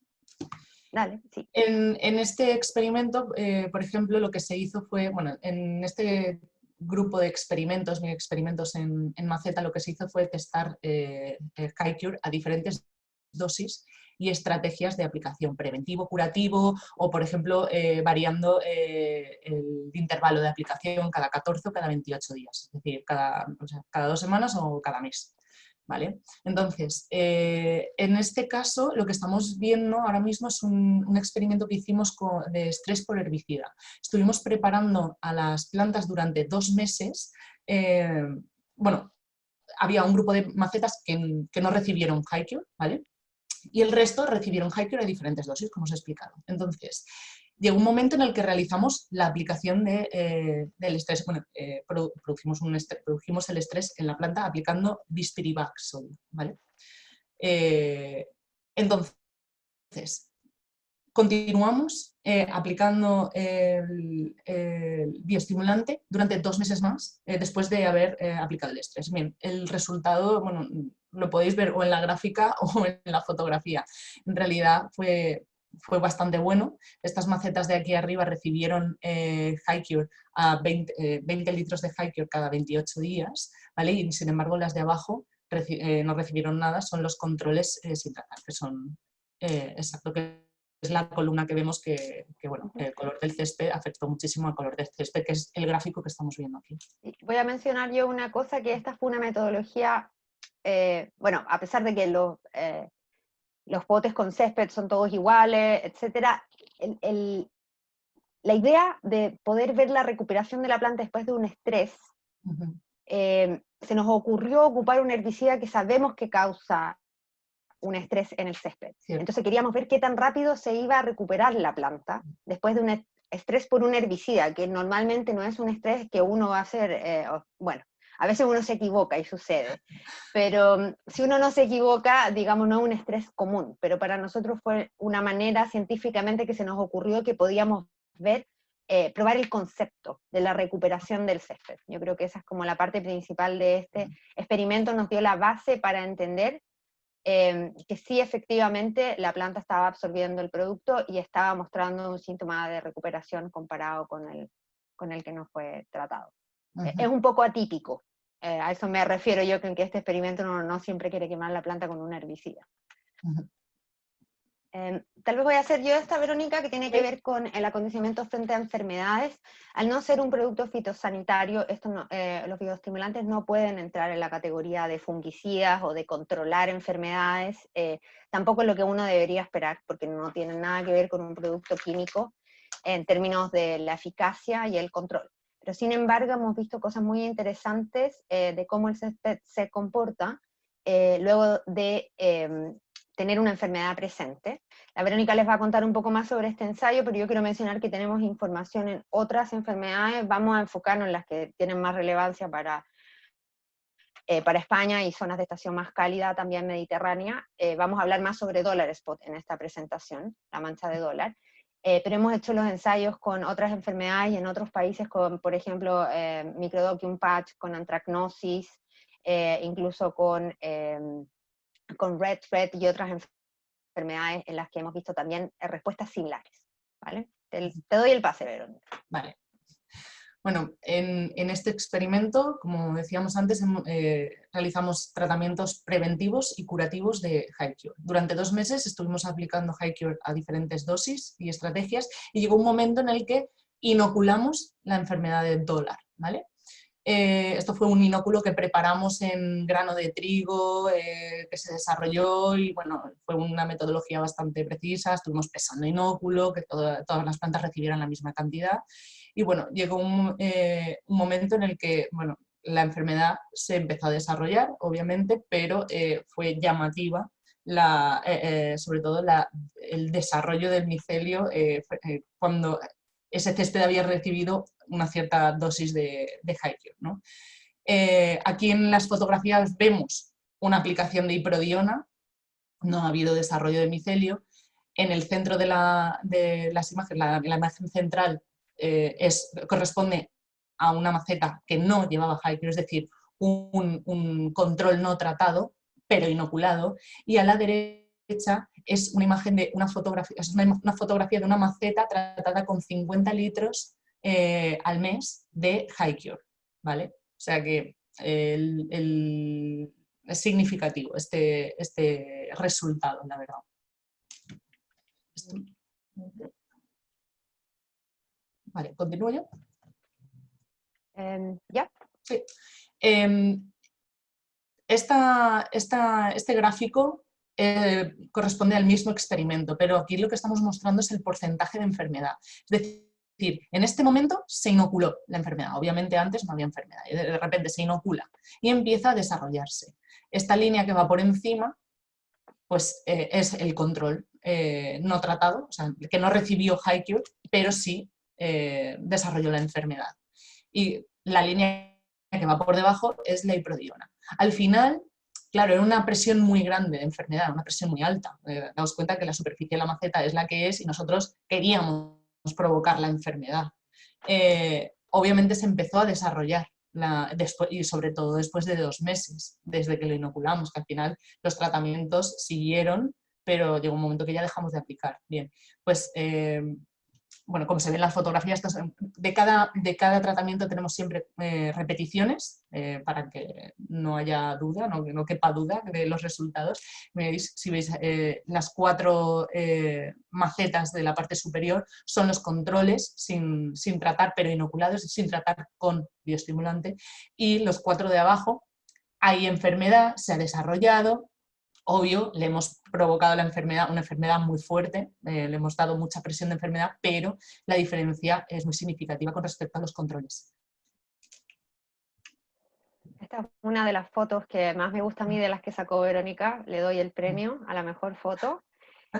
Dale, sí. En este experimento, por ejemplo, lo que se hizo fue, bueno, en este grupo de experimentos, mini experimentos en maceta, lo que se hizo fue testar HiCure a diferentes dosis y estrategias de aplicación preventivo, curativo o, por ejemplo, variando el intervalo de aplicación cada 14 o cada 28 días, es decir, o sea, cada 2 semanas o cada mes. ¿Vale? Entonces, en este caso, lo que estamos viendo ahora mismo es un experimento que hicimos de estrés por herbicida. Estuvimos preparando a las plantas durante 2 meses. Bueno, había un grupo de macetas que no recibieron HiCure, ¿vale? Y el resto recibieron HiCure a diferentes dosis, como os he explicado. Entonces, llegó un momento en el que realizamos la aplicación del estrés. Bueno, produjimos el estrés en la planta aplicando Dispirivax, ¿vale? Entonces, continuamos aplicando el bioestimulante durante 2 meses más después de haber aplicado el estrés. Bien, el resultado, bueno, lo podéis ver o en la gráfica o en la fotografía. En realidad fue bastante bueno. Estas macetas de aquí arriba recibieron HiCure a 20 litros de HiCure cada 28 días, ¿vale? Y sin embargo las de abajo no recibieron nada, son los controles sin tratar, que son exacto, que es la columna que vemos que bueno, el color del césped afectó muchísimo al color del césped, que es el gráfico que estamos viendo aquí. Voy a mencionar yo una cosa, que esta fue una metodología, bueno, a pesar de que los potes con césped son todos iguales, etcétera, la idea de poder ver la recuperación de la planta después de un estrés, se nos ocurrió ocupar un herbicida que sabemos que causa un estrés en el césped. Cierto. Entonces queríamos ver qué tan rápido se iba a recuperar la planta después de un estrés por un herbicida, que normalmente no es un estrés que uno va a hacer, bueno, a veces uno se equivoca y sucede, pero si uno no se equivoca, digamos, no es un estrés común, pero para nosotros fue una manera científicamente que se nos ocurrió que podíamos ver, probar el concepto de la recuperación del césped. Yo creo que esa es como la parte principal de este experimento, nos dio la base para entender que sí, efectivamente, la planta estaba absorbiendo el producto y estaba mostrando un síntoma de recuperación comparado con el que no fue tratado. Es un poco atípico, a eso me refiero yo, que este experimento no siempre quiere quemar la planta con un herbicida. Tal vez voy a hacer yo esta, Verónica, que tiene que ver con el acondicionamiento frente a enfermedades. Al no ser un producto fitosanitario, los bioestimulantes no pueden entrar en la categoría de fungicidas o de controlar enfermedades, tampoco es lo que uno debería esperar, porque no tienen nada que ver con un producto químico en términos de la eficacia y el control. Pero sin embargo hemos visto cosas muy interesantes de cómo el césped se comporta luego de tener una enfermedad presente. La Verónica les va a contar un poco más sobre este ensayo, pero yo quiero mencionar que tenemos información en otras enfermedades. Vamos a enfocarnos en las que tienen más relevancia para España y zonas de estación más cálida, también mediterránea. Vamos a hablar más sobre dólar spot en esta presentación, la mancha de dólar. Pero hemos hecho los ensayos con otras enfermedades y en otros países, con, por ejemplo, microdochium patch, con antracnosis, incluso con red thread y otras enfermedades en las que hemos visto también respuestas similares. ¿Vale? Te doy el pase, Verónica. Vale. Bueno, en este experimento, como decíamos antes, realizamos tratamientos preventivos y curativos de HiCure. Durante 2 meses estuvimos aplicando HiCure a diferentes dosis y estrategias y llegó un momento en el que inoculamos la enfermedad de dólar, ¿vale? Esto fue un inóculo que preparamos en grano de trigo, que se desarrolló y bueno, fue una metodología bastante precisa, estuvimos pesando inóculo, que todas las plantas recibieran la misma cantidad y bueno, llegó un momento en el que bueno, la enfermedad se empezó a desarrollar, obviamente, pero fue llamativa sobre todo el desarrollo del micelio cuando ese césped había recibido una cierta dosis de HiCure, ¿no? Aquí en las fotografías vemos una aplicación de iprodiona, no ha habido desarrollo de micelio. En el centro de las imágenes, la imagen central corresponde a una maceta que no llevaba HiCure, es decir, un control no tratado, pero inoculado, y a la derecha derecha es una imagen de una fotografía, es una fotografía de una maceta tratada con 50 litros al mes de Hi-Cure, ¿vale? O sea que es significativo este resultado, la verdad. Vale, ¿continúo yo? ¿Ya? Sí. Este gráfico corresponde al mismo experimento, pero aquí lo que estamos mostrando es el porcentaje de enfermedad. Es decir, en este momento se inoculó la enfermedad. Obviamente antes no había enfermedad y de repente se inocula y empieza a desarrollarse. Esta línea que va por encima pues, es el control no tratado, o sea, que no recibió Hi-Cure, pero sí desarrolló la enfermedad. Y la línea que va por debajo es la iprodiona. Al final, claro, era una presión muy grande de enfermedad, una presión muy alta. Daos cuenta que la superficie de la maceta es la que es y nosotros queríamos provocar la enfermedad. Obviamente se empezó a desarrollar y sobre todo después de 2 meses, desde que lo inoculamos, que al final los tratamientos siguieron, pero llegó un momento que ya dejamos de aplicar. Bien, pues bueno, como se ve en las fotografías, de cada tratamiento tenemos siempre repeticiones para que no haya duda, no quepa duda de los resultados. Si veis, las 4 macetas de la parte superior son los controles sin tratar, pero inoculados, sin tratar con bioestimulante, y los 4 de abajo hay enfermedad, se ha desarrollado. Obvio, le hemos provocado la enfermedad, una enfermedad muy fuerte, le hemos dado mucha presión de enfermedad, pero la diferencia es muy significativa con respecto a los controles. Esta es una de las fotos que más me gusta a mí de las que sacó Verónica, le doy el premio a la mejor foto,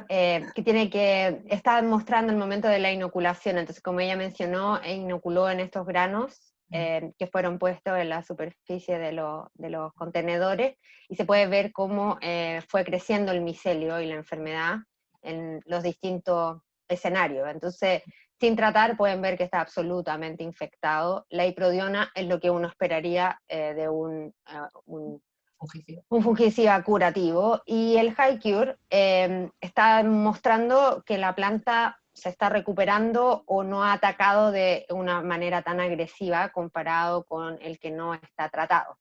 que está mostrando el momento de la inoculación. Entonces, como ella mencionó, inoculó en estos granos que fueron puestos en la superficie de los contenedores, y se puede ver cómo fue creciendo el micelio y la enfermedad en los distintos escenarios. Entonces, sin tratar, pueden ver que está absolutamente infectado. La iprodiona es lo que uno esperaría de un fungicida curativo, y el Hi-Cure está mostrando que la planta se está recuperando o no ha atacado de una manera tan agresiva comparado con el que no está tratado.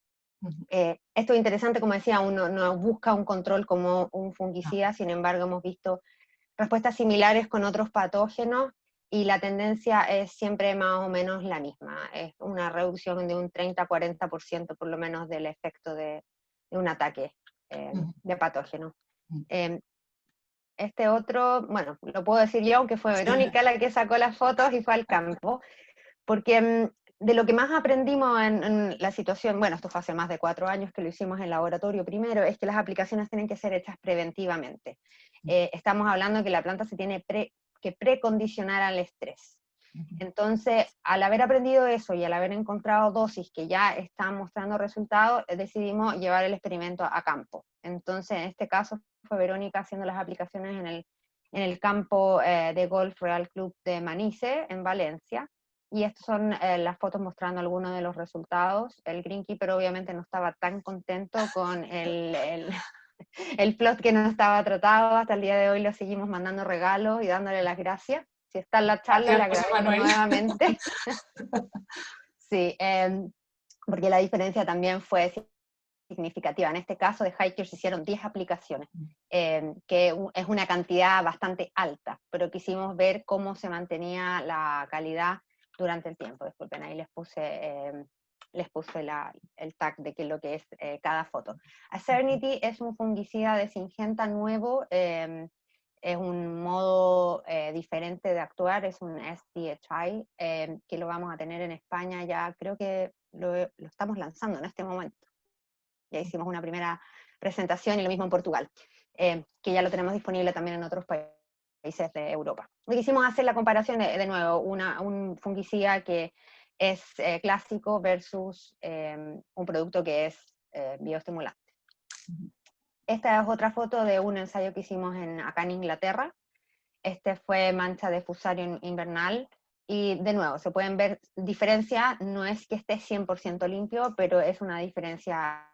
Esto es interesante, como decía, uno no busca un control como un fungicida, sin embargo hemos visto respuestas similares con otros patógenos y la tendencia es siempre más o menos la misma, es una reducción de un 30-40% por lo menos del efecto de un ataque de patógeno. Este otro, bueno, lo puedo decir yo, aunque fue Verónica la que sacó las fotos y fue al campo, porque de lo que más aprendimos en la situación, bueno, esto fue hace más de 4 años que lo hicimos en laboratorio primero, es que las aplicaciones tienen que ser hechas preventivamente. Estamos hablando de que la planta se tiene que precondicionar al estrés. Entonces, al haber aprendido eso y al haber encontrado dosis que ya están mostrando resultados, decidimos llevar el experimento a campo. Entonces, en este caso fue Verónica haciendo las aplicaciones en el campo de golf Real Club de Manice, en Valencia, y estas son las fotos mostrando algunos de los resultados. El greenkeeper obviamente no estaba tan contento con el plot que no estaba tratado. Hasta el día de hoy lo seguimos mandando regalos y dándole las gracias. Si está en la charla, le agradezco nuevamente. Sí, porque la diferencia también fue significativa. En este caso de Hi-Cure se hicieron 10 aplicaciones, que es una cantidad bastante alta, pero quisimos ver cómo se mantenía la calidad durante el tiempo. Disculpen, ahí les puse el tag de qué es lo que es cada foto. Acernity es un fungicida de Syngenta nuevo, es un modo diferente de actuar, es un SDHI, que lo vamos a tener en España ya, creo que lo estamos lanzando en este momento. Ya hicimos una primera presentación y lo mismo en Portugal, que ya lo tenemos disponible también en otros países de Europa. Y quisimos hacer la comparación de nuevo, un fungicida que es clásico versus un producto que es bioestimulante. Esta es otra foto de un ensayo que hicimos acá en Inglaterra. Este fue mancha de Fusarium invernal, y de nuevo, se pueden ver diferencias, no es que esté 100% limpio, pero es una diferencia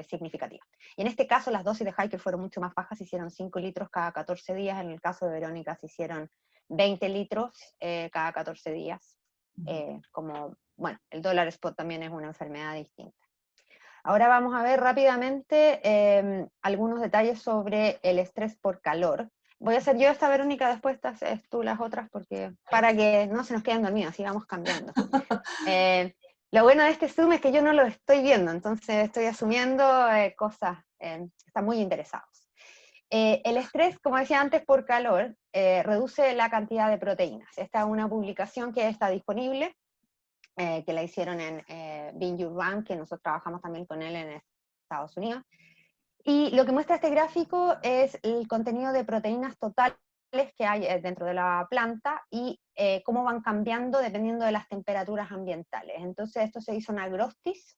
significativa. Y en este caso las dosis de Highcure fueron mucho más bajas, se hicieron 5 litros cada 14 días, en el caso de Verónica se hicieron 20 litros cada 14 días. Como, bueno, el dólar spot también es una enfermedad distinta. Ahora vamos a ver rápidamente algunos detalles sobre el estrés por calor. Voy a hacer yo esta, Verónica, después tú las otras, porque para que no se nos queden dormidos, así vamos cambiando. Lo bueno de este Zoom es que yo no lo estoy viendo, entonces estoy asumiendo cosas, están muy interesados. El estrés, como decía antes, por calor, reduce la cantidad de proteínas. Esta es una publicación que está disponible, que la hicieron en Being Your Run, que nosotros trabajamos también con él en Estados Unidos. Y lo que muestra este gráfico es el contenido de proteínas totales que hay dentro de la planta y cómo van cambiando dependiendo de las temperaturas ambientales. Entonces esto se hizo en agrostis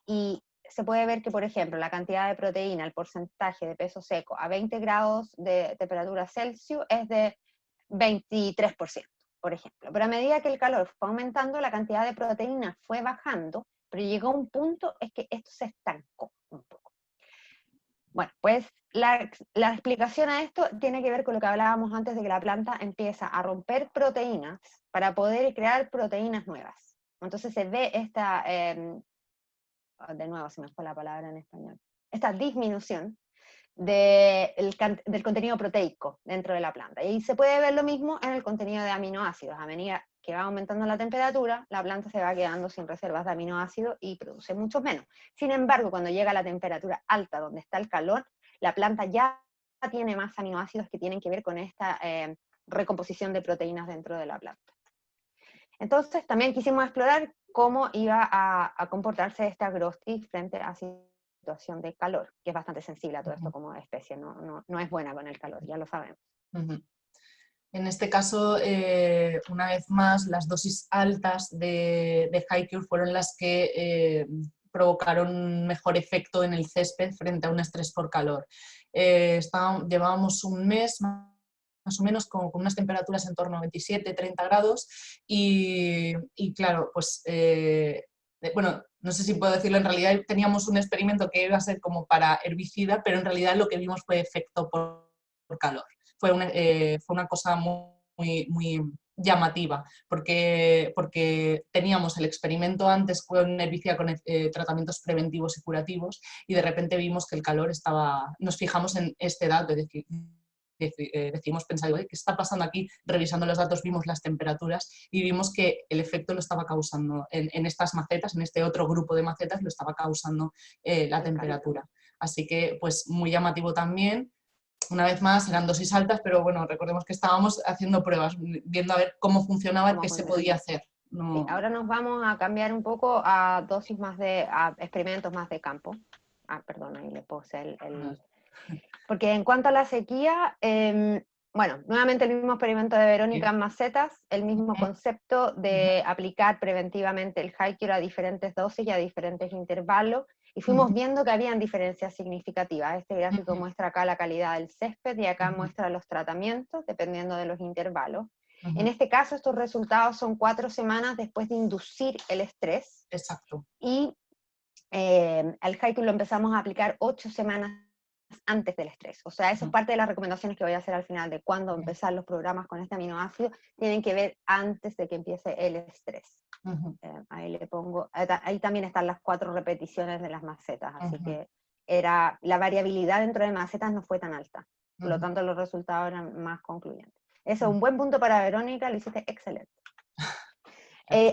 y se puede ver que, por ejemplo, la cantidad de proteína, el porcentaje de peso seco a 20 grados de temperatura Celsius es de 23%, por ejemplo. Pero a medida que el calor fue aumentando, la cantidad de proteína fue bajando, pero llegó a un punto es que esto se estancó un poco. Bueno, pues la explicación a esto tiene que ver con lo que hablábamos antes de que la planta empieza a romper proteínas para poder crear proteínas nuevas. Entonces se ve esta, de nuevo se me fue la palabra en español, esta disminución del contenido proteico dentro de la planta. Y se puede ver lo mismo en el contenido de aminoácidos. A medida que va aumentando la temperatura, la planta se va quedando sin reservas de aminoácidos y produce mucho menos. Sin embargo, cuando llega a la temperatura alta, donde está el calor, la planta ya tiene más aminoácidos que tienen que ver con esta recomposición de proteínas dentro de la planta. Entonces, también quisimos explorar cómo iba a comportarse esta agrostis frente a situación de calor, que es bastante sensible a todo esto como especie, no es buena con el calor, ya lo sabemos. En este caso, una vez más, las dosis altas de Highcure fueron las que provocaron un mejor efecto en el césped frente a un estrés por calor. Llevábamos un mes más o menos con unas temperaturas en torno a 27-30 grados y claro, pues bueno, no sé si puedo decirlo, en realidad teníamos un experimento que iba a ser como para herbicida, pero en realidad lo que vimos fue efecto por calor. Fue una cosa muy llamativa, porque teníamos el experimento antes con herbicida con tratamientos preventivos y curativos, y de repente vimos que el calor estaba, nos fijamos en este dato, es decir, decidimos pensar, ¿qué está pasando aquí? Revisando los datos vimos las temperaturas y vimos que el efecto lo estaba causando en estas macetas, en este otro grupo de macetas lo estaba causando la temperatura. Así que pues muy llamativo también. Una vez más eran dosis altas, pero bueno, recordemos que estábamos haciendo pruebas, viendo a ver cómo funcionaba y qué se podía hacer. Sí, ahora nos vamos a cambiar un poco a dosis a experimentos más de campo. Perdón, ahí le puse Porque en cuanto a la sequía, bueno, nuevamente el mismo experimento de Verónica en macetas, el mismo concepto de aplicar preventivamente el Highcure a diferentes dosis y a diferentes intervalos, y fuimos viendo que habían diferencias significativas. Este gráfico muestra acá la calidad del césped y acá muestra los tratamientos, dependiendo de los intervalos. En este caso, estos resultados son 4 semanas después de inducir el estrés. Exacto. Y al Highcure lo empezamos a aplicar 8 semanas antes del estrés. O sea, eso es parte de las recomendaciones que voy a hacer al final de cuándo empezar los programas con este aminoácido, tienen que ver antes de que empiece el estrés. Ahí le pongo, ahí también están las 4 repeticiones de las macetas, así que la variabilidad dentro de macetas no fue tan alta, por lo tanto los resultados eran más concluyentes. Eso es un buen punto para Verónica, lo hiciste excelente.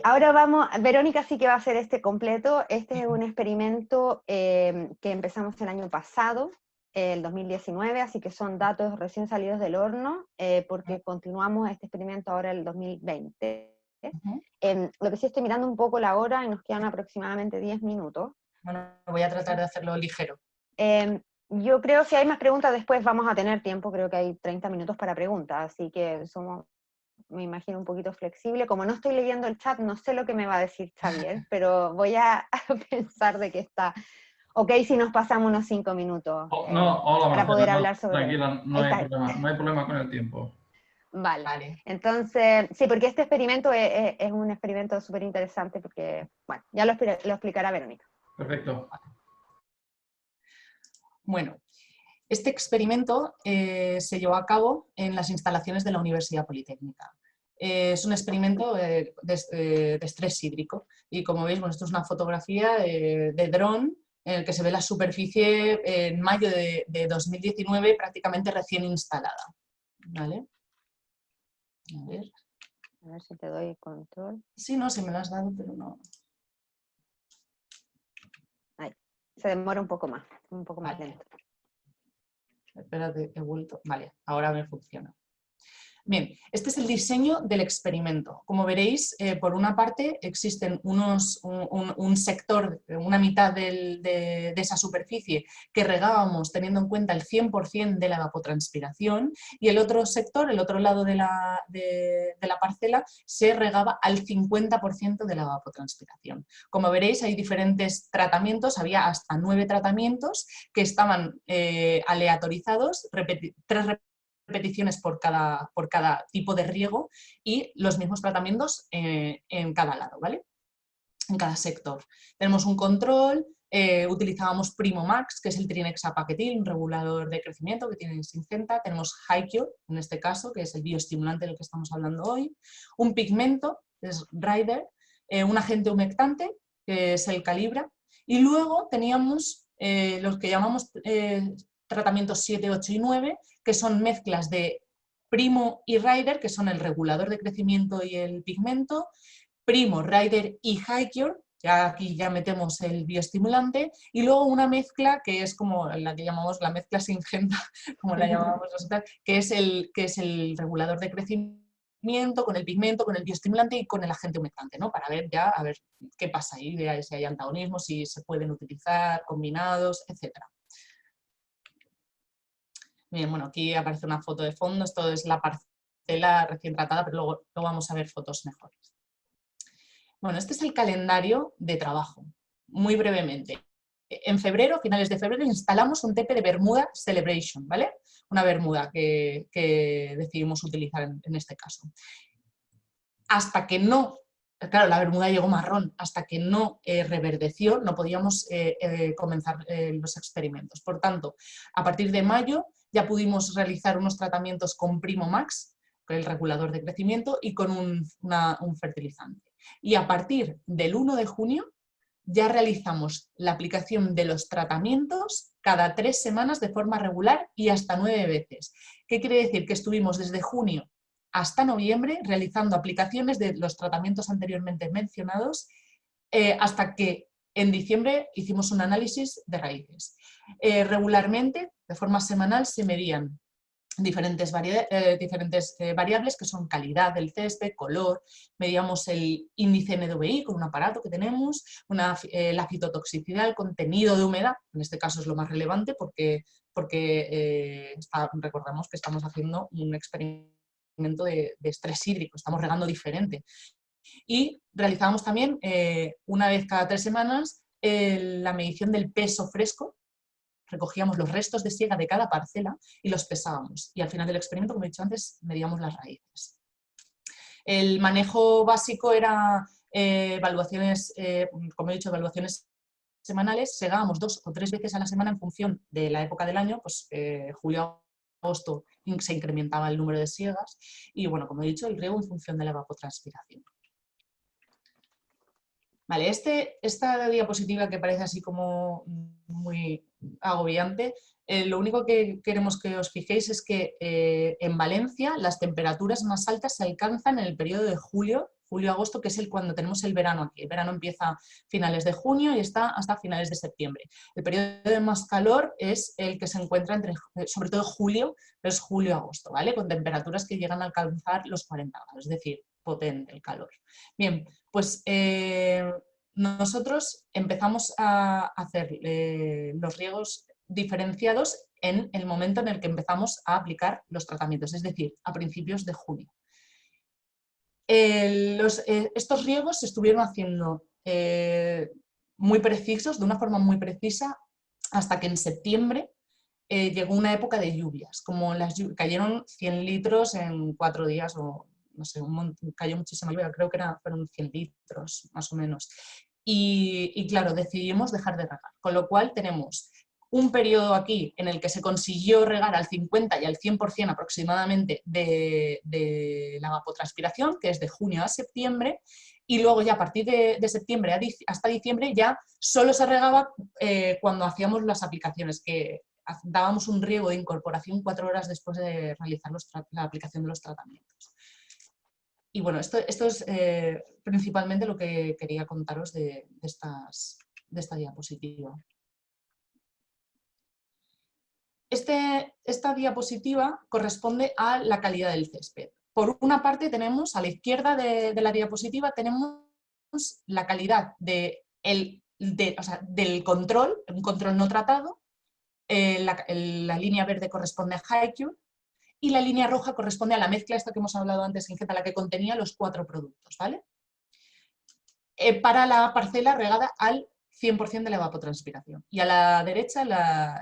Ahora Verónica sí que va a hacer este completo. Este es un experimento que empezamos el año pasado, el 2019, así que son datos recién salidos del horno, porque continuamos este experimento ahora el 2020. Lo que sí estoy mirando un poco la hora y nos quedan aproximadamente 10 minutos. Bueno, voy a tratar de hacerlo ligero. Yo creo que si hay más preguntas después vamos a tener tiempo, creo que hay 30 minutos para preguntas, así que me imagino un poquito flexible. Como no estoy leyendo el chat, no sé lo que me va a decir Xavier, pero voy a pensar de que está ok si nos pasamos unos 5 minutos para poder hablar sobre... Tranquila, no hay problema con el tiempo. Vale. Entonces, sí, porque este experimento es un experimento súper interesante porque, bueno, ya lo explicará Verónica. Perfecto. Bueno, este experimento se llevó a cabo en las instalaciones de la Universidad Politécnica. Es un experimento de estrés hídrico y como veis, bueno, esto es una fotografía de dron en el que se ve la superficie en mayo de 2019 prácticamente recién instalada. ¿Vale? A ver si te doy control. Sí, no, sí me lo has dado, pero no. Ahí. Se demora un poco más Vale. lento. Espérate, he vuelto. Vale, ahora me funciona. Bien, este es el diseño del experimento. Como veréis, por una parte existen un sector, una mitad de esa superficie que regábamos teniendo en cuenta el 100% de la evapotranspiración y el otro sector, el otro lado de la parcela, se regaba al 50% de la evapotranspiración. Como veréis, hay diferentes tratamientos, había hasta 9 tratamientos que estaban aleatorizados, 3 repeticiones por cada tipo de riego y los mismos tratamientos en cada lado, ¿vale? En cada sector. Tenemos un control, utilizábamos Primomax, que es el trinexapaquetil, un regulador de crecimiento que tiene Syngenta. Tenemos HiCure, en este caso, que es el bioestimulante del que estamos hablando hoy. Un pigmento, que es Rider. Un agente humectante, que es el Calibra. Y luego teníamos los que llamamos tratamientos 7, 8 y 9, que son mezclas de Primo y Rider, que son el regulador de crecimiento y el pigmento, Primo, Rider y HiCure, ya aquí ya metemos el bioestimulante, y luego una mezcla que es como la que llamamos la mezcla Syngenta, como la llamábamos nosotros, que es el regulador de crecimiento con el pigmento, con el bioestimulante y con el agente humectante, ¿no? Para ver ya a ver qué pasa ahí, si hay antagonismos, si se pueden utilizar combinados, etcétera. Bien, bueno, aquí aparece una foto de fondo, esto es la parcela recién tratada, pero luego vamos a ver fotos mejores. Bueno, este es el calendario de trabajo, muy brevemente. En febrero, finales de febrero, instalamos un TP de Bermuda Celebration, ¿vale? Una bermuda que decidimos utilizar en este caso. Hasta que no, claro, la bermuda llegó marrón, hasta que no reverdeció, no podíamos comenzar los experimentos. Por tanto, a partir de mayo ya pudimos realizar unos tratamientos con Primomax, con el regulador de crecimiento, y con un fertilizante. Y a partir del 1 de junio ya realizamos la aplicación de los tratamientos cada 3 semanas de forma regular y hasta 9 veces. ¿Qué quiere decir? Que estuvimos desde junio hasta noviembre realizando aplicaciones de los tratamientos anteriormente mencionados hasta que en diciembre hicimos un análisis de raíces. Regularmente, de forma semanal, se medían diferentes variables que son calidad del césped, color, medíamos el índice NDVI con un aparato que tenemos, la fitotoxicidad, el contenido de humedad, en este caso es lo más relevante porque recordamos que estamos haciendo un experimento de estrés hídrico, estamos regando diferente. Y realizábamos también una vez cada 3 semanas la medición del peso fresco. Recogíamos los restos de siega de cada parcela y los pesábamos. Y al final del experimento, como he dicho antes, medíamos las raíces. El manejo básico era evaluaciones, como he dicho, evaluaciones semanales. Segábamos 2 o 3 veces a la semana en función de la época del año, pues julio, agosto se incrementaba el número de siegas y, bueno, como he dicho, el riego en función de la evapotranspiración. Vale, esta diapositiva que parece así como muy agobiante, lo único que queremos que os fijéis es que en Valencia las temperaturas más altas se alcanzan en el periodo de julio-agosto, que es cuando tenemos el verano aquí. El verano empieza a finales de junio y está hasta finales de septiembre. El periodo de más calor es el que se encuentra sobre todo julio, pero es julio-agosto, ¿vale? Con temperaturas que llegan a alcanzar los 40 grados, es decir, potente el calor. Bien, pues nosotros empezamos a hacer los riegos diferenciados en el momento en el que empezamos a aplicar los tratamientos, es decir, a principios de junio. Estos riegos se estuvieron haciendo muy precisos, de una forma muy precisa, hasta que en septiembre llegó una época de lluvias, como cayeron 100 litros en 4 días o no sé, cayó muchísima lluvia, creo que fueron 100 litros más o menos. Y claro, decidimos dejar de regar, con lo cual tenemos un periodo aquí en el que se consiguió regar al 50 y al 100% aproximadamente de la evapotranspiración, que es de junio a septiembre, y luego ya a partir de septiembre hasta diciembre ya solo se regaba cuando hacíamos las aplicaciones, que dábamos un riego de incorporación 4 horas después de realizar la aplicación de los tratamientos. Y bueno, esto es principalmente lo que quería contaros de esta diapositiva. Esta diapositiva corresponde a la calidad del césped. Por una parte tenemos, a la izquierda de la diapositiva, tenemos la calidad del control, un control no tratado. La línea verde corresponde a HiCure y la línea roja corresponde a la mezcla esta que hemos hablado antes, Ingeta, la que contenía los 4 productos, ¿vale? Para la parcela regada al 100% de la evapotranspiración. Y a la derecha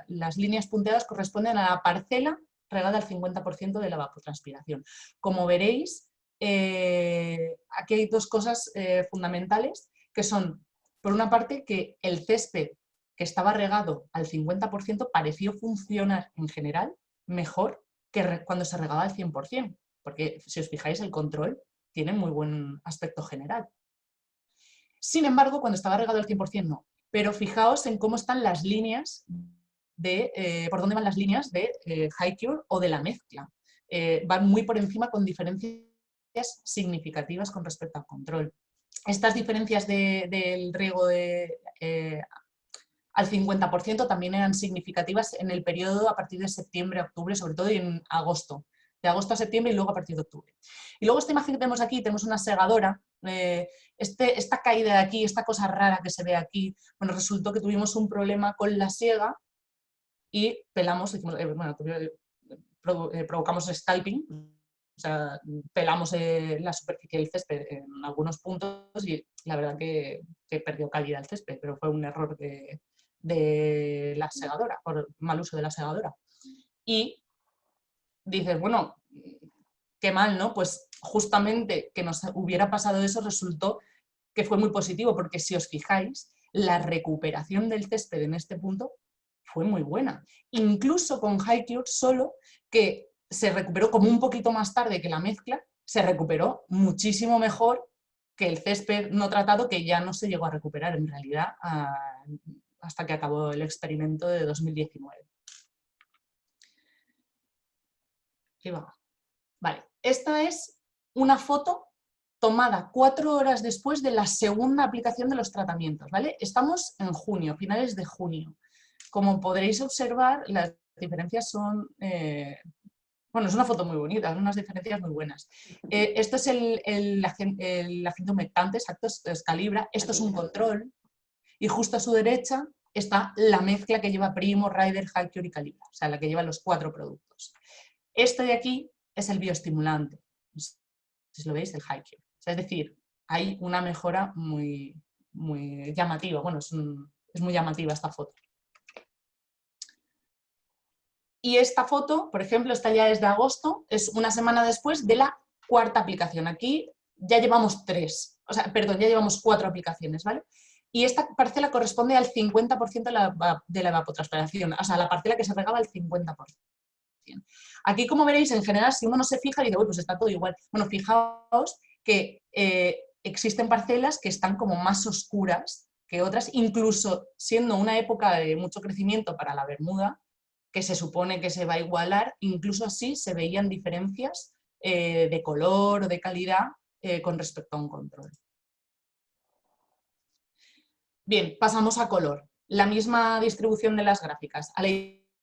las líneas punteadas corresponden a la parcela regada al 50% de la evapotranspiración. Como veréis, aquí hay 2 cosas fundamentales, que son, por una parte, que el césped que estaba regado al 50% pareció funcionar en general mejor que cuando se regaba al 100%, porque si os fijáis el control tiene muy buen aspecto general. Sin embargo, cuando estaba regado al 100% no. Pero fijaos en cómo están las líneas por dónde van las líneas de HiCure o de la mezcla. Van muy por encima con diferencias significativas con respecto al control. Estas diferencias del riego al 50% también eran significativas en el periodo a partir de septiembre a octubre, sobre todo en agosto. De agosto a septiembre y luego a partir de octubre. Y luego esta imagen que tenemos aquí, tenemos una segadora. Esta caída de aquí, esta cosa rara que se ve aquí, bueno, resultó que tuvimos un problema con la siega y pelamos, provocamos scalping, o sea, pelamos la superficie del césped en algunos puntos y la verdad que perdió calidad el césped, pero fue un error de la segadora, por mal uso de la segadora. Y dices, bueno, qué mal, ¿no? Pues justamente que nos hubiera pasado eso resultó que fue muy positivo, porque si os fijáis, la recuperación del césped en este punto fue muy buena. Incluso con HiCure, solo que se recuperó como un poquito más tarde que la mezcla, se recuperó muchísimo mejor que el césped no tratado, que ya no se llegó a recuperar en realidad hasta que acabó el experimento de 2019. Aquí va. Vale, esta es una foto tomada 4 horas después de la segunda aplicación de los tratamientos, ¿vale? Estamos en junio, finales de junio. Como podréis observar, las diferencias son... bueno, es una foto muy bonita, son unas diferencias muy buenas. Esto es el agente humectante, exacto, es calibra. Esto es un control. Y justo a su derecha está la mezcla que lleva Primo, Rider, HiCure y Calibra, o sea, la que lleva los 4 productos. Esto de aquí es el bioestimulante, si lo veis, el HiCure. O sea, es decir, hay una mejora muy, muy llamativa. Bueno, es muy llamativa esta foto. Y esta foto, por ejemplo, esta ya es de agosto, es una semana después de la 4ª aplicación. Aquí ya llevamos 4 aplicaciones, ¿vale? Y esta parcela corresponde al 50% de la evapotranspiración, o sea, la parcela que se regaba al 50%. Aquí, como veréis, en general, si uno no se fija, dice, uy, pues está todo igual. Bueno, fijaos que existen parcelas que están como más oscuras que otras, incluso siendo una época de mucho crecimiento para la bermuda, que se supone que se va a igualar, incluso así se veían diferencias de color o de calidad con respecto a un control. Bien, pasamos a color. La misma distribución de las gráficas. A la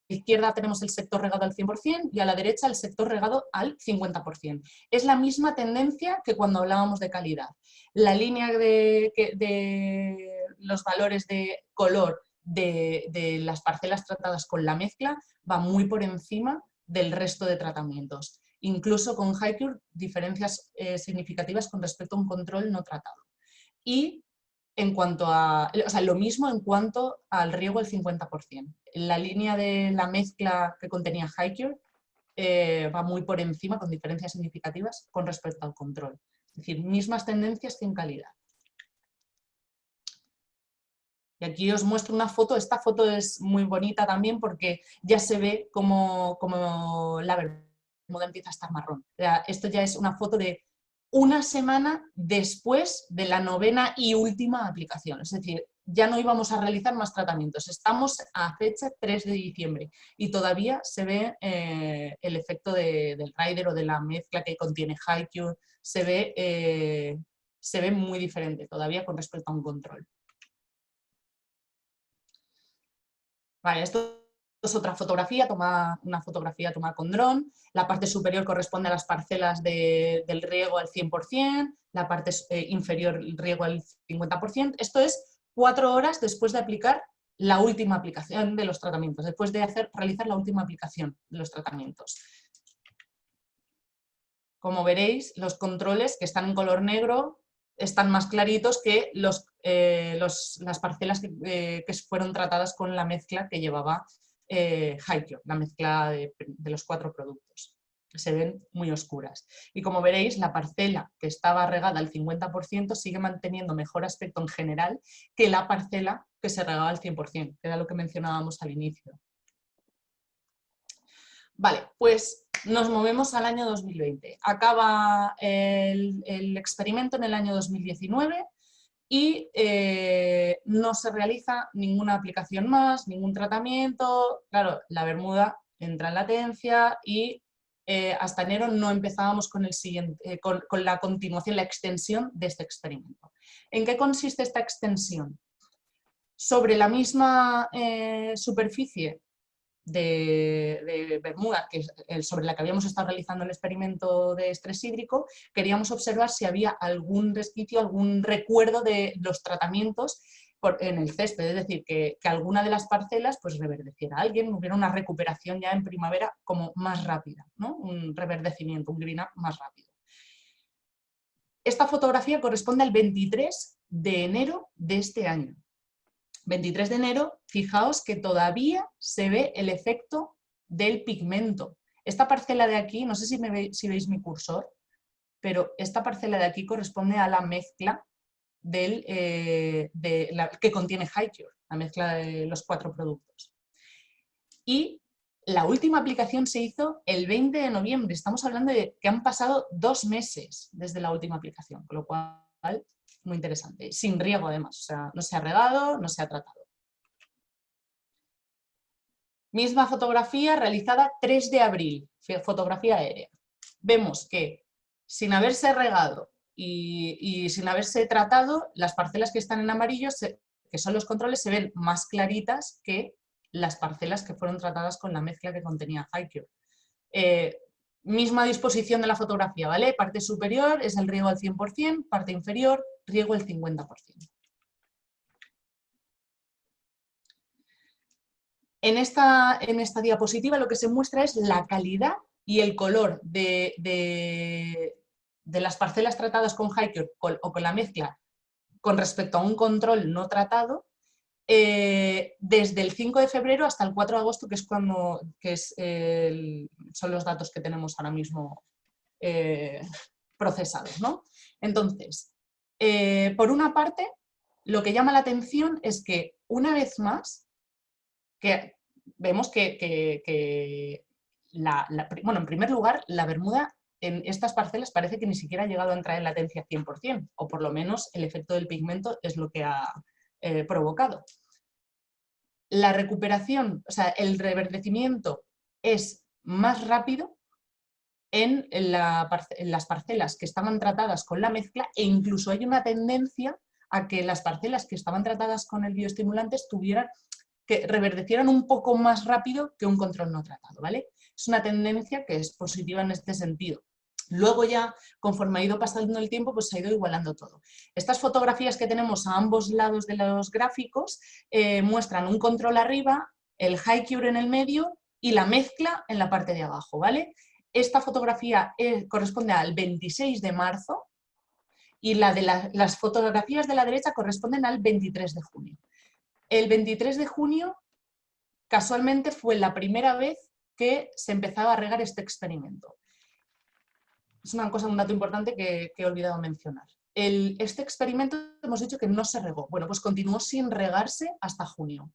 izquierda tenemos el sector regado al 100% y a la derecha el sector regado al 50%. Es la misma tendencia que cuando hablábamos de calidad. La línea de los valores de color de las parcelas tratadas con la mezcla va muy por encima del resto de tratamientos. Incluso con HiCure, diferencias significativas con respecto a un control no tratado. Y en cuanto a, o sea, lo mismo en cuanto al riego al 50%. La línea de la mezcla que contenía HiCure va muy por encima, con diferencias significativas con respecto al control. Es decir, mismas tendencias que en calidad. Y aquí os muestro una foto. Esta foto es muy bonita también porque ya se ve como la bermuda empieza a estar marrón. O sea, esto ya es una foto de una semana después de la 9ª y última aplicación. Es decir, ya no íbamos a realizar más tratamientos. Estamos a fecha 3 de diciembre y todavía se ve el efecto del rider o de la mezcla que contiene HiQ. Se ve muy diferente todavía con respecto a un control. Vale, esto es otra fotografía, una fotografía tomada con dron. La parte superior corresponde a las parcelas del riego al 100%, la parte inferior el riego al 50%. Esto es 4 horas después de aplicar la última aplicación de los tratamientos, después de realizar la última aplicación de los tratamientos. Como veréis, los controles que están en color negro están más claritos que las parcelas que fueron tratadas con la mezcla que llevaba HiQ, la mezcla de los 4 productos. Se ven muy oscuras. Y como veréis, la parcela que estaba regada al 50% sigue manteniendo mejor aspecto en general que la parcela que se regaba al 100%, que era lo que mencionábamos al inicio. Vale, pues nos movemos al año 2020. Acaba el experimento en el año 2019 y no se realiza ninguna aplicación más, ningún tratamiento. Claro, la bermuda entra en latencia y hasta enero no empezábamos con la continuación, la extensión de este experimento. ¿En qué consiste esta extensión? Sobre la misma superficie de bermuda, que es sobre la que habíamos estado realizando el experimento de estrés hídrico, queríamos observar si había algún resquicio, algún recuerdo de los tratamientos en el césped, es decir, que alguna de las parcelas pues reverdeciera a alguien, hubiera una recuperación ya en primavera como más rápida, ¿no? Un reverdecimiento, un green up más rápido. Esta fotografía corresponde al 23 de enero de este año. 23 de enero, fijaos que todavía se ve el efecto del pigmento. Esta parcela de aquí, no sé si veis mi cursor, pero esta parcela de aquí corresponde a la mezcla que contiene HiQ, la mezcla de los 4 productos. Y la última aplicación se hizo el 20 de noviembre. Estamos hablando de que han pasado 2 meses desde la última aplicación, con lo cual muy interesante, sin riego además, o sea, no se ha regado, no se ha tratado. Misma fotografía realizada 3 de abril, fotografía aérea. Vemos que sin haberse regado y sin haberse tratado, las parcelas que están en amarillo, que son los controles, se ven más claritas que las parcelas que fueron tratadas con la mezcla que contenía HiQ. Misma disposición de la fotografía, ¿vale? Parte superior es el riego al 100%, parte inferior, riego el 50%. En esta diapositiva lo que se muestra es la calidad y el color de las parcelas tratadas con HiQ o con la mezcla con respecto a un control no tratado, desde el 5 de febrero hasta el 4 de agosto, que es son los datos que tenemos ahora mismo procesados, ¿no? Entonces, por una parte, lo que llama la atención es que, una vez más, que vemos que bueno, en primer lugar, la bermuda en estas parcelas parece que ni siquiera ha llegado a entrar en latencia 100%, o por lo menos el efecto del pigmento es lo que ha provocado. La recuperación, o sea, el reverdecimiento es más rápido en las parcelas que estaban tratadas con la mezcla, e incluso hay una tendencia a que las parcelas que estaban tratadas con el bioestimulante que reverdecieran un poco más rápido que un control no tratado, ¿vale? Es una tendencia que es positiva en este sentido. Luego ya, conforme ha ido pasando el tiempo, pues se ha ido igualando todo. Estas fotografías que tenemos a ambos lados de los gráficos muestran un control arriba, el HiQ en el medio y la mezcla en la parte de abajo, ¿vale? Esta fotografía corresponde al 26 de marzo y las fotografías de la derecha corresponden al 23 de junio. El 23 de junio, casualmente, fue la primera vez que se empezaba a regar este experimento. Es un dato importante que he olvidado mencionar. Este experimento hemos dicho que no se regó. Bueno, pues continuó sin regarse hasta junio.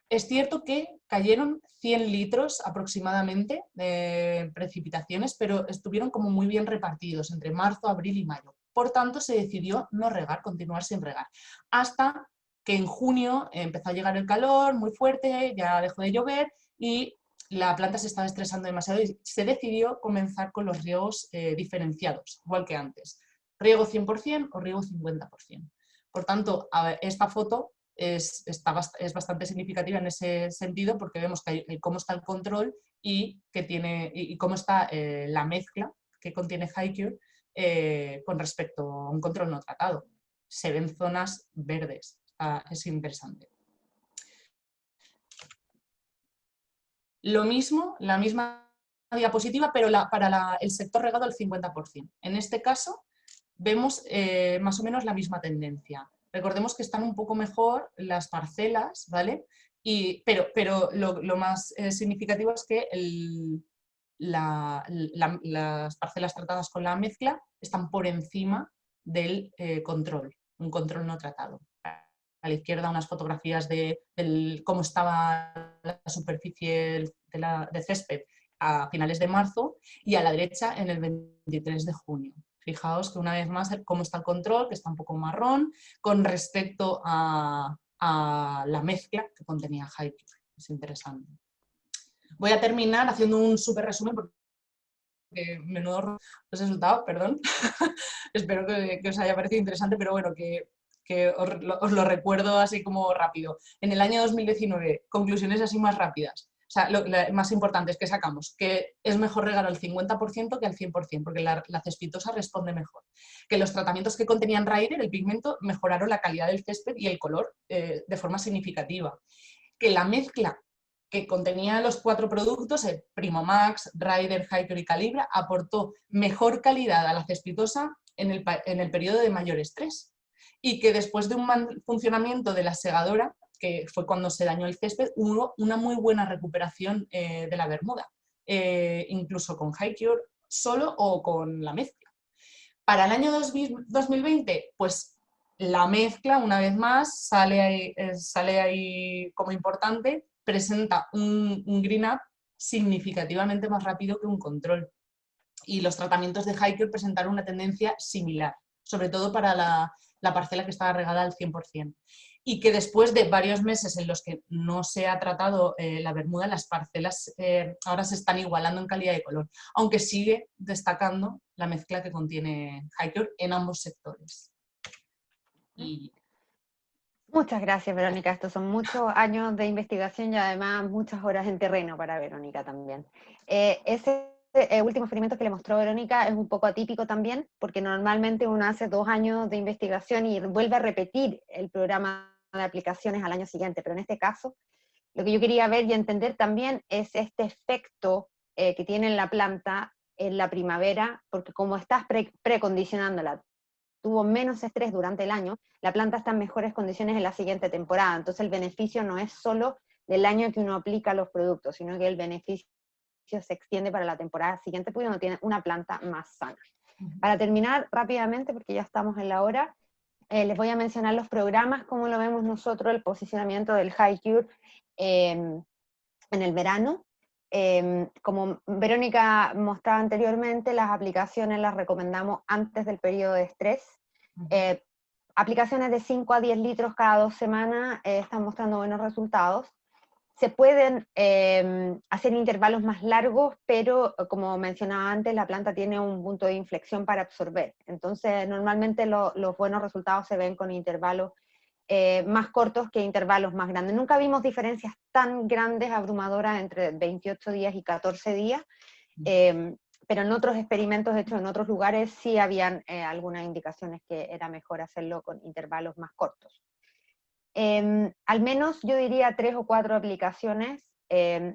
Es cierto que cayeron 100 litros aproximadamente de precipitaciones, pero estuvieron como muy bien repartidos entre marzo, abril y mayo. Por tanto, se decidió no regar, continuar sin regar, hasta que en junio empezó a llegar el calor muy fuerte, ya dejó de llover y la planta se estaba estresando demasiado y se decidió comenzar con los riegos diferenciados, igual que antes. Riego 100% o riego 50%. Por tanto, esta foto es bastante significativa en ese sentido porque vemos cómo está el control y cómo está la mezcla que contiene HiCure con respecto a un control no tratado. Se ven zonas verdes, es interesante. Lo mismo, la misma diapositiva, pero para el sector regado al 50%. En este caso vemos más o menos la misma tendencia. Recordemos que están un poco mejor las parcelas, ¿vale? Pero lo más significativo es que las parcelas tratadas con la mezcla están por encima del control, un control no tratado. A la izquierda unas fotografías de cómo estaba la superficie de césped a finales de marzo y a la derecha en el 23 de junio. Fijaos que una vez más cómo está el control, que está un poco marrón, con respecto a la mezcla que contenía HiCure. Es interesante. Voy a terminar haciendo un súper resumen porque menudo resultado, perdón. Espero que os haya parecido interesante, pero bueno, que os lo recuerdo así como rápido. En el año 2019, conclusiones así más rápidas. O sea, lo más importante es que sacamos que es mejor regar al 50% que al 100%, porque la cespitosa responde mejor. Que los tratamientos que contenían Rider, el pigmento, mejoraron la calidad del césped y el color de forma significativa. Que la mezcla que contenía los 4 productos, el Primo Max, Rider, HiCure y Calibra, aportó mejor calidad a la cespitosa en el periodo de mayor estrés. Y que después de un mal funcionamiento de la segadora, que fue cuando se dañó el césped, hubo una muy buena recuperación de la bermuda, incluso con HiCure solo o con la mezcla. Para el año 2020, pues la mezcla, una vez más, sale ahí como importante, presenta un green up significativamente más rápido que un control. Y los tratamientos de HiCure presentaron una tendencia similar, sobre todo para la parcela que estaba regada al 100%. Y que después de varios meses en los que no se ha tratado la bermuda, las parcelas ahora se están igualando en calidad de color, aunque sigue destacando la mezcla que contiene HiCure en ambos sectores. Y... Muchas gracias, Verónica. Estos son muchos años de investigación y además muchas horas en terreno para Verónica también. Ese último experimento que le mostró Verónica es un poco atípico también, porque normalmente uno hace 2 años de investigación y vuelve a repetir el programa de aplicaciones al año siguiente, pero en este caso lo que yo quería ver y entender también es este efecto que tiene en la planta en la primavera, porque como estás precondicionándola, tuvo menos estrés durante el año, la planta está en mejores condiciones en la siguiente temporada. Entonces el beneficio no es solo del año que uno aplica los productos, sino que el beneficio se extiende para la temporada siguiente porque uno tiene una planta más sana. Para terminar rápidamente, porque ya estamos en la hora, les voy a mencionar los programas, como lo vemos nosotros, el posicionamiento del HiCure en el verano. Como Verónica mostraba anteriormente, las aplicaciones las recomendamos antes del periodo de estrés. Aplicaciones de 5 a 10 litros cada 2 semanas están mostrando buenos resultados. Se pueden hacer intervalos más largos, pero como mencionaba antes, la planta tiene un punto de inflexión para absorber. Entonces, normalmente los buenos resultados se ven con intervalos más cortos que intervalos más grandes. Nunca vimos diferencias tan grandes, abrumadoras, entre 28 días y 14 días, pero en otros experimentos hechos en otros lugares sí habían algunas indicaciones que era mejor hacerlo con intervalos más cortos. Al menos yo diría 3 o 4 aplicaciones,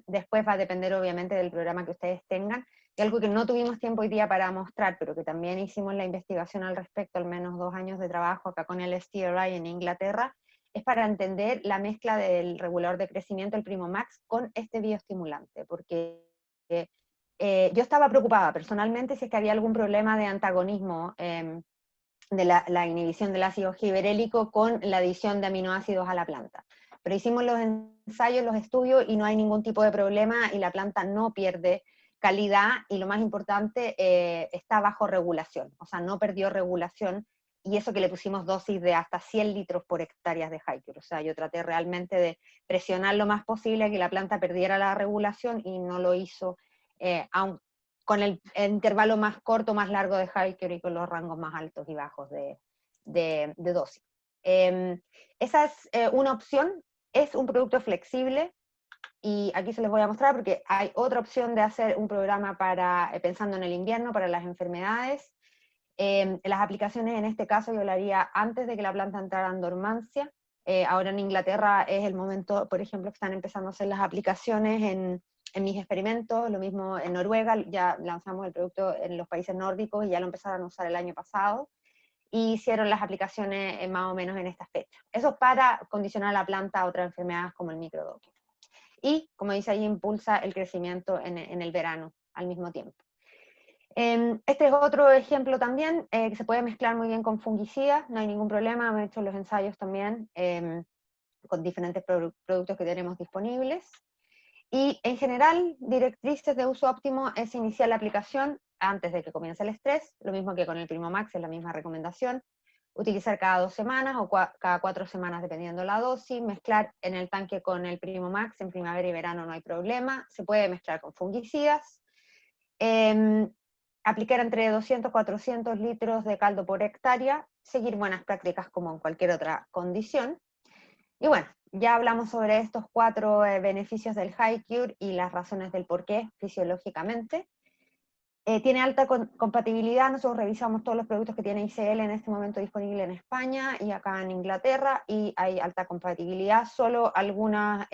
después va a depender obviamente del programa que ustedes tengan, y algo que no tuvimos tiempo hoy día para mostrar, pero que también hicimos la investigación al respecto, al menos 2 años de trabajo acá con el STRI en Inglaterra, es para entender la mezcla del regulador de crecimiento, el Primo Max, con este bioestimulante, porque yo estaba preocupada personalmente si es que había algún problema de antagonismo la inhibición del ácido giberélico con la adición de aminoácidos a la planta. Pero hicimos los ensayos, los estudios, y no hay ningún tipo de problema, y la planta no pierde calidad, y lo más importante, está bajo regulación, o sea, no perdió regulación, y eso que le pusimos dosis de hasta 100 litros por hectáreas de HiCure. O sea, yo traté realmente de presionar lo más posible a que la planta perdiera la regulación, y no lo hizo, aun con el intervalo más corto, más largo de HiCure, y con los rangos más altos y bajos de dosis. Esa es una opción, es un producto flexible, y aquí se les voy a mostrar porque hay otra opción de hacer un programa pensando en el invierno, para las enfermedades. Las aplicaciones en este caso yo lo haría antes de que la planta entrara en dormancia. Ahora en Inglaterra es el momento, por ejemplo, que están empezando a hacer las aplicaciones en mis experimentos. Lo mismo en Noruega, ya lanzamos el producto en los países nórdicos y ya lo empezaron a usar el año pasado, y hicieron las aplicaciones más o menos en esta fecha. Eso es para condicionar la planta a otras enfermedades como el microdoping. Y, como dice ahí, impulsa el crecimiento en el verano al mismo tiempo. Este es otro ejemplo también, que se puede mezclar muy bien con fungicidas, no hay ningún problema, hemos hecho los ensayos también con diferentes productos que tenemos disponibles. Y en general, directrices de uso óptimo es iniciar la aplicación antes de que comience el estrés, lo mismo que con el Primomax, es la misma recomendación. Utilizar cada 2 semanas o cada 4 semanas dependiendo la dosis, mezclar en el tanque con el Primomax, en primavera y verano no hay problema, se puede mezclar con fungicidas. Aplicar entre 200 y 400 litros de caldo por hectárea, seguir buenas prácticas como en cualquier otra condición. Y bueno, ya hablamos sobre estos 4 beneficios del HiCure y las razones del por qué fisiológicamente. Tiene alta compatibilidad, nosotros revisamos todos los productos que tiene ICL en este momento disponible en España y acá en Inglaterra, y hay alta compatibilidad, solo algunas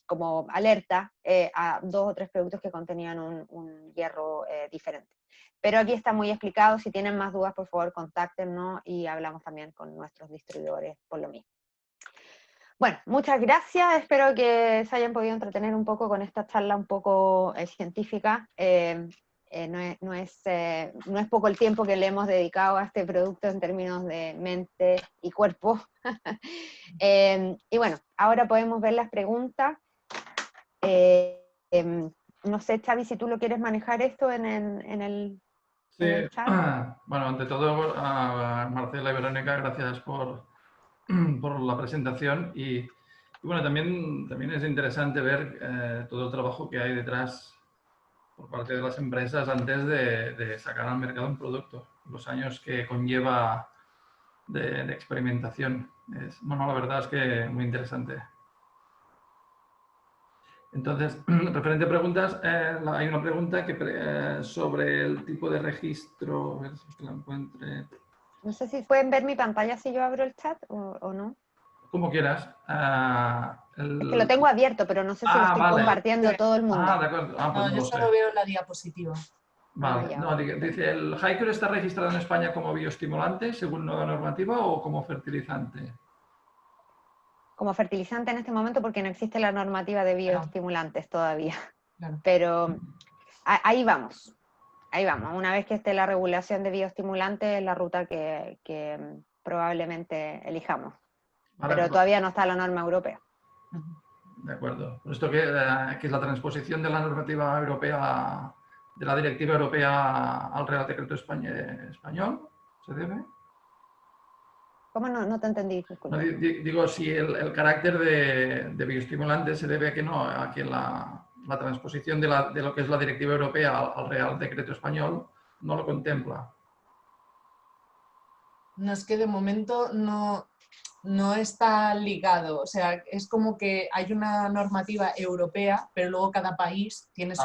como alerta a 2 o 3 productos que contenían un hierro diferente. Pero aquí está muy explicado, si tienen más dudas por favor contáctenos, y hablamos también con nuestros distribuidores por lo mismo. Bueno, muchas gracias, espero que se hayan podido entretener un poco con esta charla un poco científica. No es poco el tiempo que le hemos dedicado a este producto en términos de mente y cuerpo. Y bueno, ahora podemos ver las preguntas. No sé, Xavi, si tú lo quieres manejar esto en el chat. Bueno, ante todo, a Marcela y Verónica, gracias por la presentación. Y bueno, también es interesante ver todo el trabajo que hay detrás por parte de las empresas antes de sacar al mercado un producto, los años que conlleva de experimentación. Bueno, la verdad es que muy interesante. Entonces, referente a preguntas, hay una pregunta sobre el tipo de registro, a ver si la encuentre. No sé si pueden ver mi pantalla si yo abro el chat o no. Como quieras. Es que lo tengo abierto, pero no sé si lo estoy compartiendo a todo el mundo. De acuerdo. Pues no, yo solo veo la diapositiva. Vale. No, dice, ¿el HiCure está registrado en España como bioestimulante según nueva normativa o como fertilizante? Como fertilizante en este momento, porque no existe la normativa de bioestimulantes todavía. Claro. Pero ahí vamos. Ahí vamos. Una vez que esté la regulación de bioestimulantes, es la ruta que probablemente elijamos. Vale, pero todavía no está la norma europea. De acuerdo. Por esto que es la transposición de la normativa europea, de la directiva europea al Real Decreto español, ¿se debe? ¿Cómo no te entendí? No, digo, si el carácter de bioestimulante se debe a que no, a que la transposición de lo que es la directiva europea al Real Decreto español no lo contempla. No, es que de momento no está ligado, o sea, es como que hay una normativa europea, pero luego cada país tiene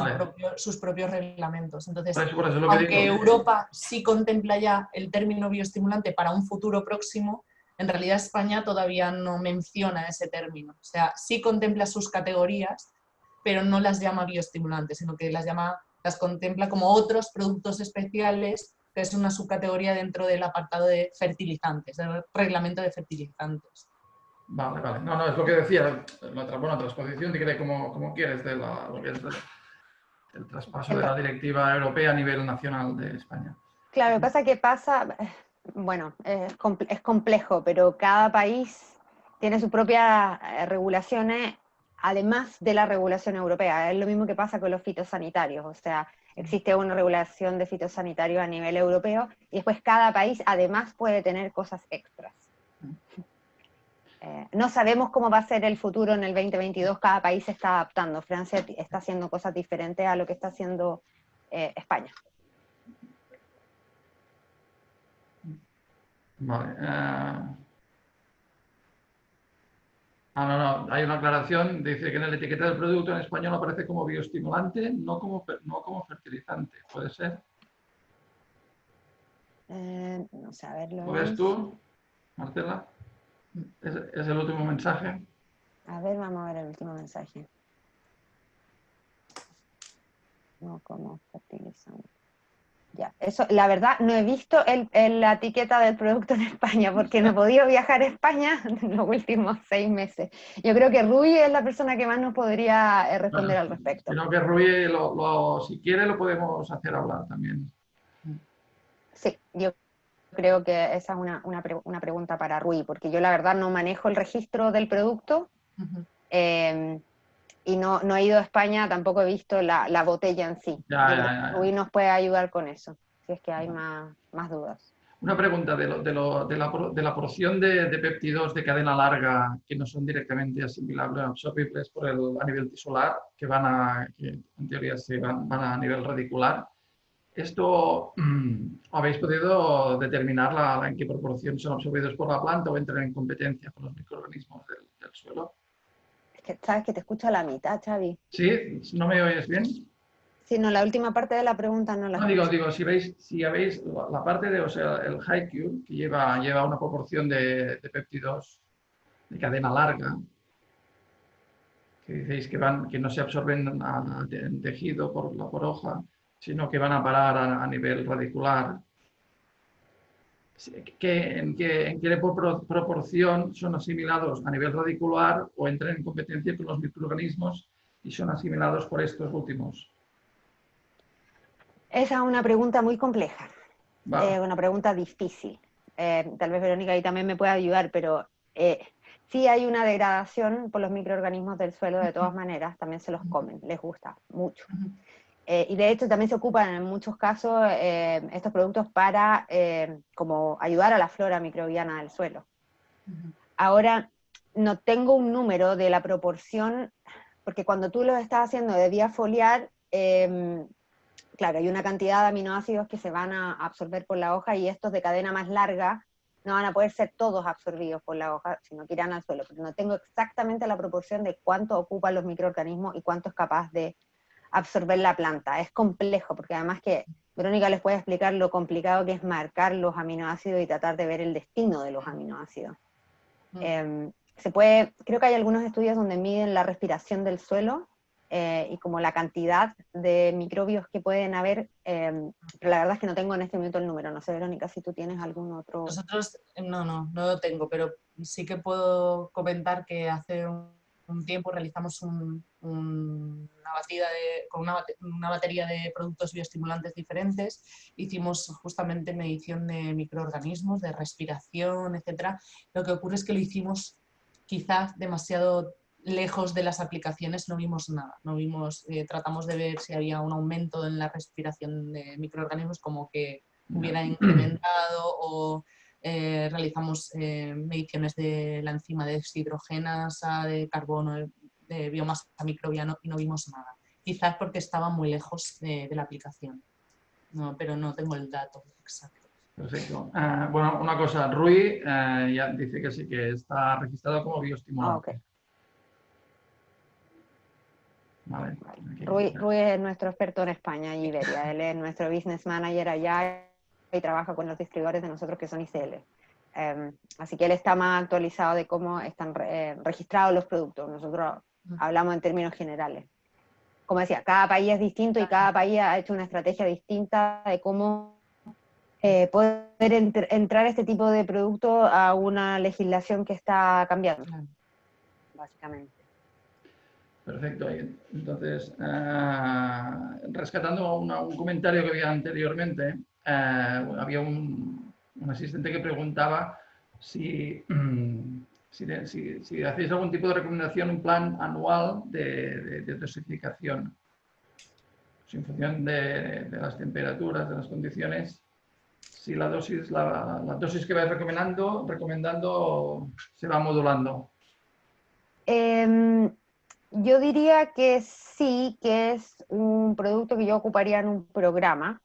sus propios reglamentos. Entonces, por eso lo aunque que digo, Europa sí contempla ya el término bioestimulante para un futuro próximo, en realidad España todavía no menciona ese término. O sea, sí contempla sus categorías, pero no las llama bioestimulantes, sino que las contempla como otros productos especiales, que es una subcategoría dentro del apartado de fertilizantes, del reglamento de fertilizantes. Vale. No, es lo que decía, la transposición, dígale como quieres, de lo que es el traspaso de la directiva europea a nivel nacional de España. Claro, lo que pasa Bueno, es complejo, pero cada país tiene sus propias regulaciones, además de la regulación europea. Es lo mismo que pasa con los fitosanitarios, o sea, existe una regulación de fitosanitarios a nivel europeo y después cada país además puede tener cosas extras. No sabemos cómo va a ser el futuro en el 2022, cada país se está adaptando. Francia está haciendo cosas diferentes a lo que está haciendo España. Vale. No, hay una aclaración, dice que en la etiqueta del producto en español aparece como bioestimulante, no como fertilizante. ¿Puede ser? No sé, a ver, ¿Lo ves tú, Marcela? ¿Es el último mensaje? A ver, vamos a ver el último mensaje. No como fertilizante. Ya, eso, la verdad, no he visto la etiqueta del producto en España, porque no he podido viajar a España en los últimos 6 meses. Yo creo que Rui es la persona que más nos podría responder al respecto. Sino que Rui, si quiere, lo podemos hacer hablar también. Sí, yo creo que esa es una pregunta para Rui, porque yo la verdad no manejo el registro del producto. Y no he ido a España, tampoco he visto la botella en sí. Ya. Rubí nos puede ayudar con eso, si es que hay más dudas. Una pregunta de la porción de péptidos de cadena larga que no son directamente asimilables, absorbibles a nivel tisular, que en teoría van a nivel radicular. ¿Esto habéis podido determinar en qué proporción son absorbidos por la planta o entran en competencia con los microorganismos del suelo? Es que sabes que te escucho a la mitad, Xavi. ¿Sí? ¿No me oyes bien? Sí, no, la última parte de la pregunta no la No, escucho. digo, si habéis la parte o sea, el HiQ, que lleva una proporción de péptidos de cadena larga, que decéis que no se absorben en tejido por hoja, sino que van a parar a nivel radicular. ¿En qué proporción son asimilados a nivel radicular o entran en competencia con los microorganismos y son asimilados por estos últimos? Esa es una pregunta muy compleja, Vale. una pregunta difícil. Tal vez Verónica ahí también me pueda ayudar, pero sí hay una degradación por los microorganismos del suelo de todas maneras, también se los comen, les gusta mucho. Y de hecho también se ocupan en muchos casos estos productos para como ayudar a la flora microbiana del suelo. Ahora, no tengo un número de la proporción, porque cuando tú lo estás haciendo de vía foliar, claro, hay una cantidad de aminoácidos que se van a absorber por la hoja y estos de cadena más larga no van a poder ser todos absorbidos por la hoja, sino que irán al suelo. Pero no tengo exactamente la proporción de cuánto ocupan los microorganismos y cuánto es capaz de absorber la planta. Es complejo, porque además que Verónica les puede explicar lo complicado que es marcar los aminoácidos y tratar de ver el destino de los aminoácidos. Creo que hay algunos estudios donde miden la respiración del suelo y como la cantidad de microbios que pueden haber, pero la verdad es que no tengo en este momento el número. No sé, Verónica, si tú tienes algún otro... Nosotros no lo tengo, pero sí que puedo comentar que hace un tiempo realizamos una batida con una batería de productos bioestimulantes diferentes. Hicimos justamente medición de microorganismos, de respiración, etc. Lo que ocurre es que lo hicimos quizás demasiado lejos de las aplicaciones, no vimos nada. Tratamos de ver si había un aumento en la respiración de microorganismos, como que hubiera incrementado, o realizamos mediciones de la enzima deshidrogenasa, de carbono, de biomasa microbiana, y no vimos nada. Quizás porque estaba muy lejos de la aplicación. No, pero no tengo el dato exacto. Perfecto. Bueno, una cosa, Rui ya dice que sí, que está registrado como bioestimulante. Okay. Vale. Rui es nuestro experto en España y Iberia. Él es nuestro business manager allá y trabaja con los distribuidores de nosotros que son ICL. Así que él está más actualizado de cómo están registrados los productos. Nosotros hablamos en términos generales. Como decía, cada país es distinto y cada país ha hecho una estrategia distinta de cómo poder entrar este tipo de producto a una legislación que está cambiando, básicamente. Perfecto. Entonces, rescatando un comentario que había anteriormente, había un un asistente que preguntaba si hacéis algún tipo de recomendación, un plan anual de dosificación. Pues en función de las temperaturas, de las condiciones, si la dosis que vais recomendando se va modulando. Yo diría que sí, que es un producto que yo ocuparía en un programa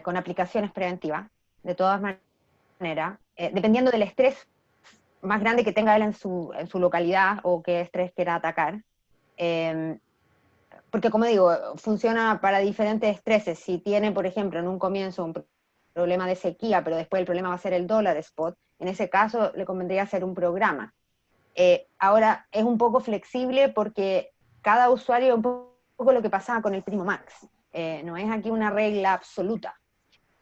con aplicaciones preventivas, de todas maneras, dependiendo del estrés más grande que tenga él en su localidad o qué estrés quiera atacar. Porque como digo, funciona para diferentes estreses. Si tiene, por ejemplo, en un comienzo un problema de sequía, pero después el problema va a ser el dólar spot, en ese caso le convendría hacer un programa. Ahora es un poco flexible porque cada usuario es un poco lo que pasaba con el Primo Max. No es aquí una regla absoluta.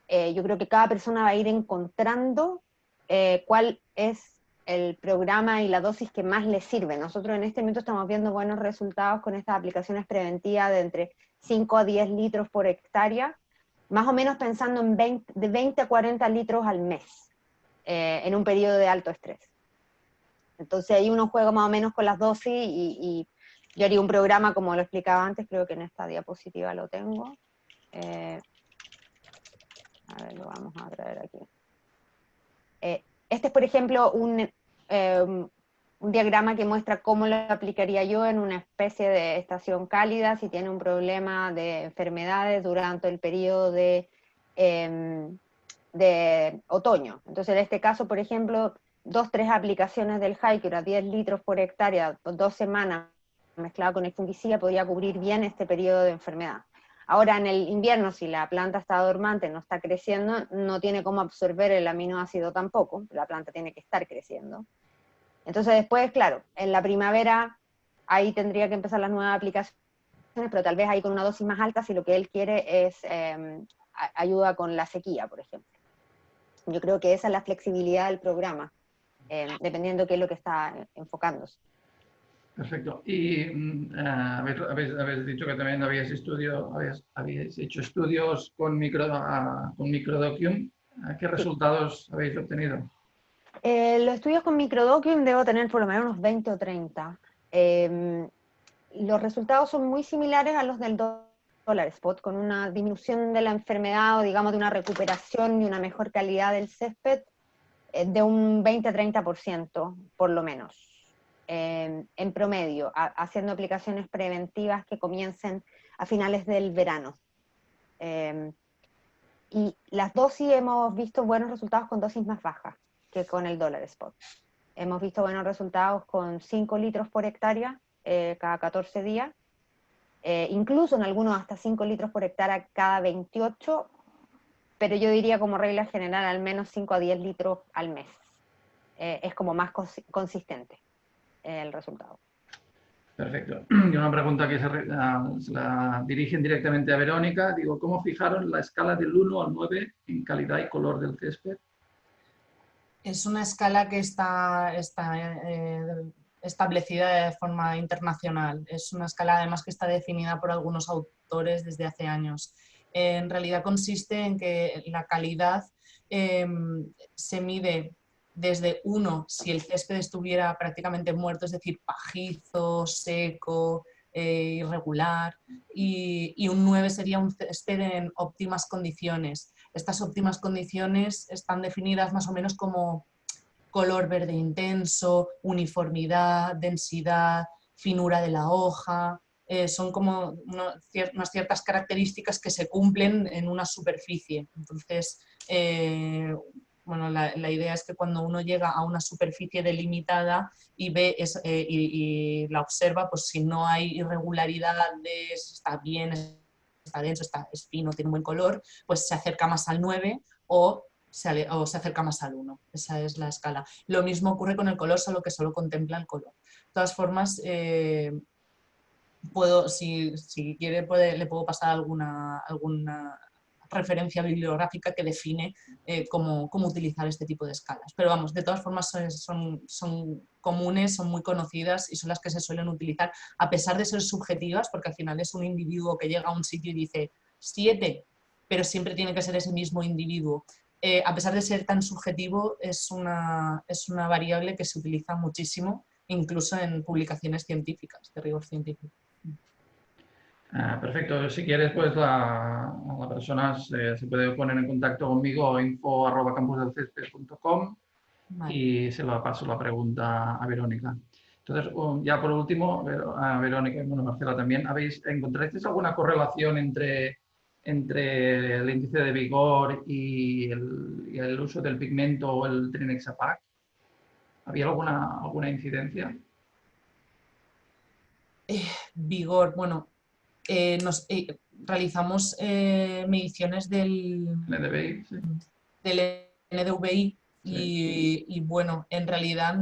Yo creo que cada persona va a ir encontrando cuál es el programa y la dosis que más le sirve. Nosotros en este momento estamos viendo buenos resultados con estas aplicaciones preventivas de entre 5 a 10 litros por hectárea, más o menos pensando en de 20 a 40 litros al mes, en un periodo de alto estrés. Entonces ahí uno juega más o menos con las dosis y yo haría un programa como lo explicaba antes, creo que en esta diapositiva lo tengo. A ver, lo vamos a traer aquí. Este es, por ejemplo, un diagrama que muestra cómo lo aplicaría yo en una especie de estación cálida si tiene un problema de enfermedades durante el periodo de otoño. Entonces, en este caso, por ejemplo, 2-3 aplicaciones del Hiker a 10 litros por hectárea, 2 semanas mezclado con el fungicida, podría cubrir bien este periodo de enfermedad. Ahora en el invierno, si la planta está dormante, no está creciendo, no tiene cómo absorber el aminoácido tampoco, la planta tiene que estar creciendo. Entonces después, claro, en la primavera, ahí tendría que empezar las nuevas aplicaciones, pero tal vez ahí con una dosis más alta si lo que él quiere es ayuda con la sequía, por ejemplo. Yo creo que esa es la flexibilidad del programa, dependiendo de qué es lo que está enfocándose. Perfecto. Y habéis dicho que también habéis hecho estudios con Microdocument. ¿Qué resultados habéis obtenido? Los estudios con Microdocument debo tener por lo menos unos 20 o 30. Los resultados son muy similares a los del dólar spot, con una disminución de la enfermedad o digamos de una recuperación y una mejor calidad del césped de un 20 a 30% por lo menos. En promedio, haciendo aplicaciones preventivas que comiencen a finales del verano. Y las dosis hemos visto buenos resultados con dosis más bajas que con el dólar spot. Hemos visto buenos resultados con 5 litros por hectárea cada 14 días, incluso en algunos hasta 5 litros por hectárea cada 28, pero yo diría como regla general al menos 5 a 10 litros al mes. Es como más consistente el resultado. Perfecto. Y una pregunta que se la dirigen directamente a Verónica. Digo, ¿cómo fijaron la escala del 1 al 9 en calidad y color del césped? Es una escala que está establecida de forma internacional. Es una escala además que está definida por algunos autores desde hace años. En realidad consiste en que la calidad se mide desde 1 si el césped estuviera prácticamente muerto, es decir, pajizo, seco, irregular, y un 9 sería un césped en óptimas condiciones. Estas óptimas condiciones están definidas más o menos como color verde intenso, uniformidad, densidad, finura de la hoja. Son como unas ciertas características que se cumplen en una superficie. Entonces, bueno, la idea es que cuando uno llega a una superficie delimitada y ve y la observa, pues si no hay irregularidades, está bien, está denso, es fino, tiene un buen color, pues se acerca más al 9 o se acerca más al 1. Esa es la escala. Lo mismo ocurre con el color, solo que solo contempla el color. De todas formas, si quiere, le puedo pasar alguna referencia bibliográfica que define cómo utilizar este tipo de escalas. Pero vamos, de todas formas son comunes, son muy conocidas y son las que se suelen utilizar, a pesar de ser subjetivas, porque al final es un individuo que llega a un sitio y dice 7, pero siempre tiene que ser ese mismo individuo. a pesar de ser tan subjetivo, es una variable que se utiliza muchísimo, incluso en publicaciones científicas, de rigor científico. Perfecto. Si quieres, pues la persona se puede poner en contacto conmigo, info@campusdelcésped.com, Vale. y se lo paso la pregunta a Verónica. Entonces, ya por último, a Verónica y Marcela también, ¿encontráis alguna correlación entre el índice de vigor y el uso del pigmento o el Trinexapac? ¿Había alguna incidencia? Vigor, bueno, realizamos mediciones del NDVI, sí. NDVI Sí. y bueno, en realidad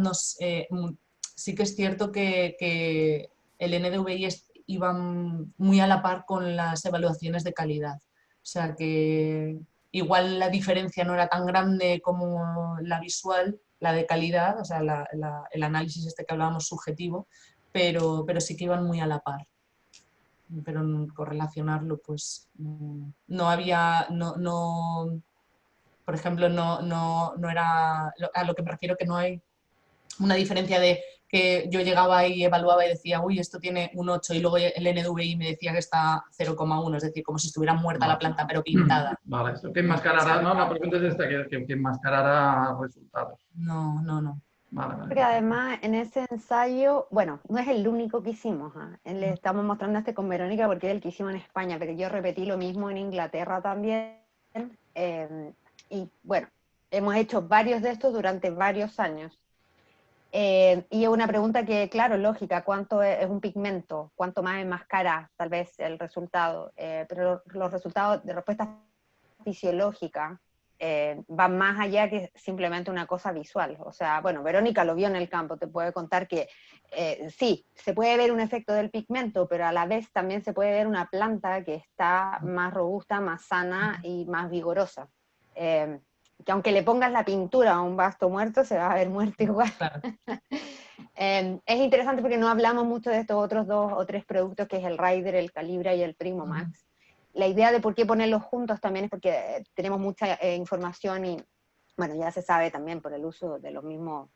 sí que es cierto que el NDVI iba muy a la par con las evaluaciones de calidad. O sea que igual la diferencia no era tan grande como la visual, la de calidad, o sea, el análisis este que hablábamos subjetivo, pero sí que iban muy a la par. Pero correlacionarlo, pues no había, por ejemplo, no era, a lo que me refiero que no hay una diferencia de que yo llegaba y evaluaba y decía, uy, esto tiene un 8 y luego el NDVI me decía que está 0,1, es decir, como si estuviera muerta la planta pero pintada. Vale, esto que enmascarará, no, la pregunta es esta, que enmascarará resultados. No. Vale. Porque además en ese ensayo, bueno, no es el único que hicimos, le estamos mostrando este con Verónica porque es el que hicimos en España, pero yo repetí lo mismo en Inglaterra también, y bueno, hemos hecho varios de estos durante varios años. Y es una pregunta que, claro, lógica, ¿cuánto es un pigmento? ¿Cuánto más enmascara tal vez el resultado? Pero los resultados de respuesta fisiológica van más allá que simplemente una cosa visual. O sea, bueno, Verónica lo vio en el campo, te puede contar que sí, se puede ver un efecto del pigmento, pero a la vez también se puede ver una planta que está más robusta, más sana y más vigorosa. Que aunque le pongas la pintura a un basto muerto, se va a ver muerto igual. Claro. Es interesante porque no hablamos mucho de estos otros 2 o 3 productos, que es el Rider, el Calibra y el Primo Max. La idea de por qué ponerlos juntos también es porque tenemos mucha información y, bueno, ya se sabe también por el uso de los mismos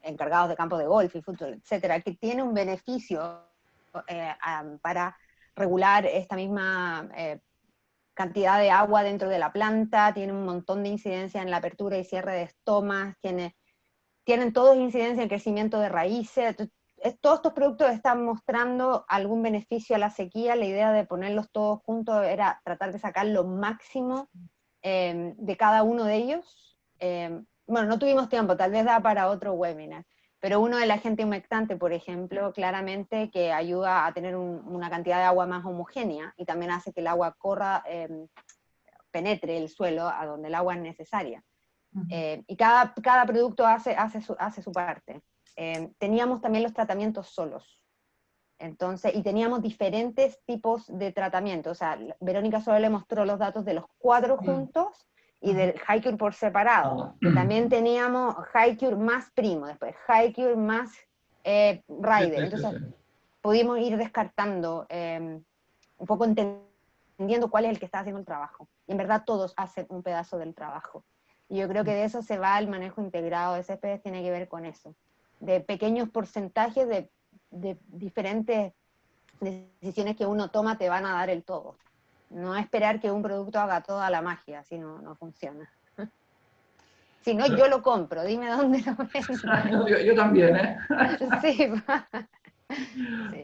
encargados de campos de golf y fútbol, etcétera, que tiene un beneficio para regular esta misma cantidad de agua dentro de la planta, tiene un montón de incidencia en la apertura y cierre de estomas, tienen todos incidencia en crecimiento de raíces. Todos estos productos están mostrando algún beneficio a la sequía. La idea de ponerlos todos juntos era tratar de sacar lo máximo de cada uno de ellos. Bueno, no tuvimos tiempo, tal vez da para otro webinar, pero uno del agente humectante, por ejemplo, claramente que ayuda a tener una cantidad de agua más homogénea y también hace que el agua corra, penetre el suelo a donde el agua es necesaria. Y cada producto hace su parte. Teníamos también los tratamientos solos. Entonces, y teníamos diferentes tipos de tratamiento. O sea, Verónica solo le mostró los datos de los 4 juntos y del HiCure por separado. Y también teníamos HiCure más Primo, después HiCure más Rider. Entonces, pudimos ir descartando, un poco entendiendo cuál es el que está haciendo el trabajo. Y en verdad todos hacen un pedazo del trabajo. Y yo creo que de eso se va el manejo integrado de céspedes, tiene que ver con eso. De pequeños porcentajes de diferentes decisiones que uno toma te van a dar el todo. No esperar que un producto haga toda la magia, así no funciona. Si no, yo lo compro, dime dónde lo vendo. Yo también, ¿eh? Sí. Sí.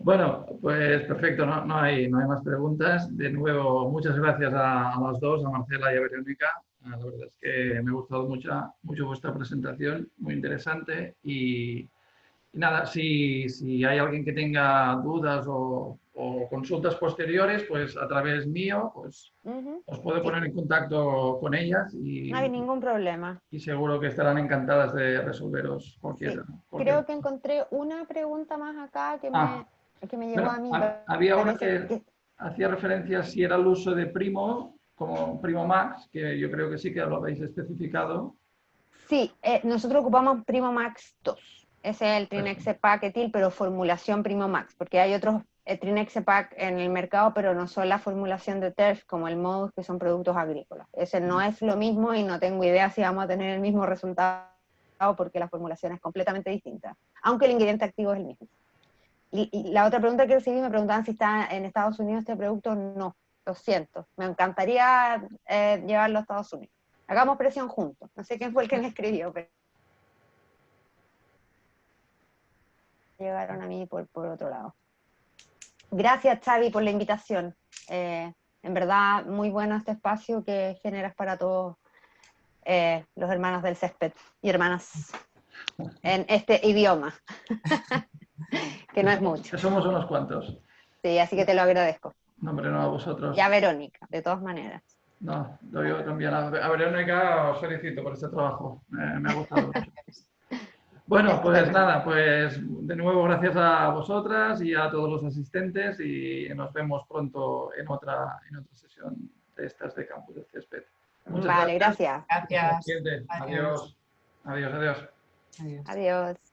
Bueno, pues perfecto, no hay más preguntas. De nuevo, muchas gracias a las dos, a Marcela y a Verónica. La verdad es que me ha gustado mucho vuestra presentación, muy interesante. Y nada, si hay alguien que tenga dudas o consultas posteriores, pues a través mío, pues os puedo poner en contacto con ellas. Y no hay ningún problema. Y seguro que estarán encantadas de resolveros cualquier. Creo que encontré una pregunta más acá que me llegó a mí. Había una que hacía referencia si era el uso de Primo, como Primo Max, que yo creo que sí que lo habéis especificado. Sí, nosotros ocupamos Primo Max 2. Ese es el Trinexapac Etil, pero formulación Primo Max, porque hay otros Trinexepac en el mercado, pero no son la formulación de TERF como el Modus, que son productos agrícolas. Ese no es lo mismo y no tengo idea si vamos a tener el mismo resultado porque la formulación es completamente distinta, aunque el ingrediente activo es el mismo. Y la otra pregunta que recibí, me preguntaban si está en Estados Unidos este producto. No, lo siento. Me encantaría llevarlo a Estados Unidos. Hagamos presión juntos. No sé quién fue el que me escribió, pero llegaron a mí por otro lado. Gracias, Xavi, por la invitación. En verdad, muy bueno este espacio que generas para todos los hermanos del césped y hermanas en este idioma, que no es mucho. Que somos unos cuantos. Sí, así que te lo agradezco. No, hombre, no a vosotros. Y a Verónica, de todas maneras. No, yo también. A Verónica os felicito por este trabajo. Me ha gustado mucho. Bueno, pues nada, pues de nuevo gracias a vosotras y a todos los asistentes y nos vemos pronto en otra sesión de estas de Campus del Césped. Vale, gracias. Gracias. Adiós. Adiós. Adiós. Adiós. Adiós.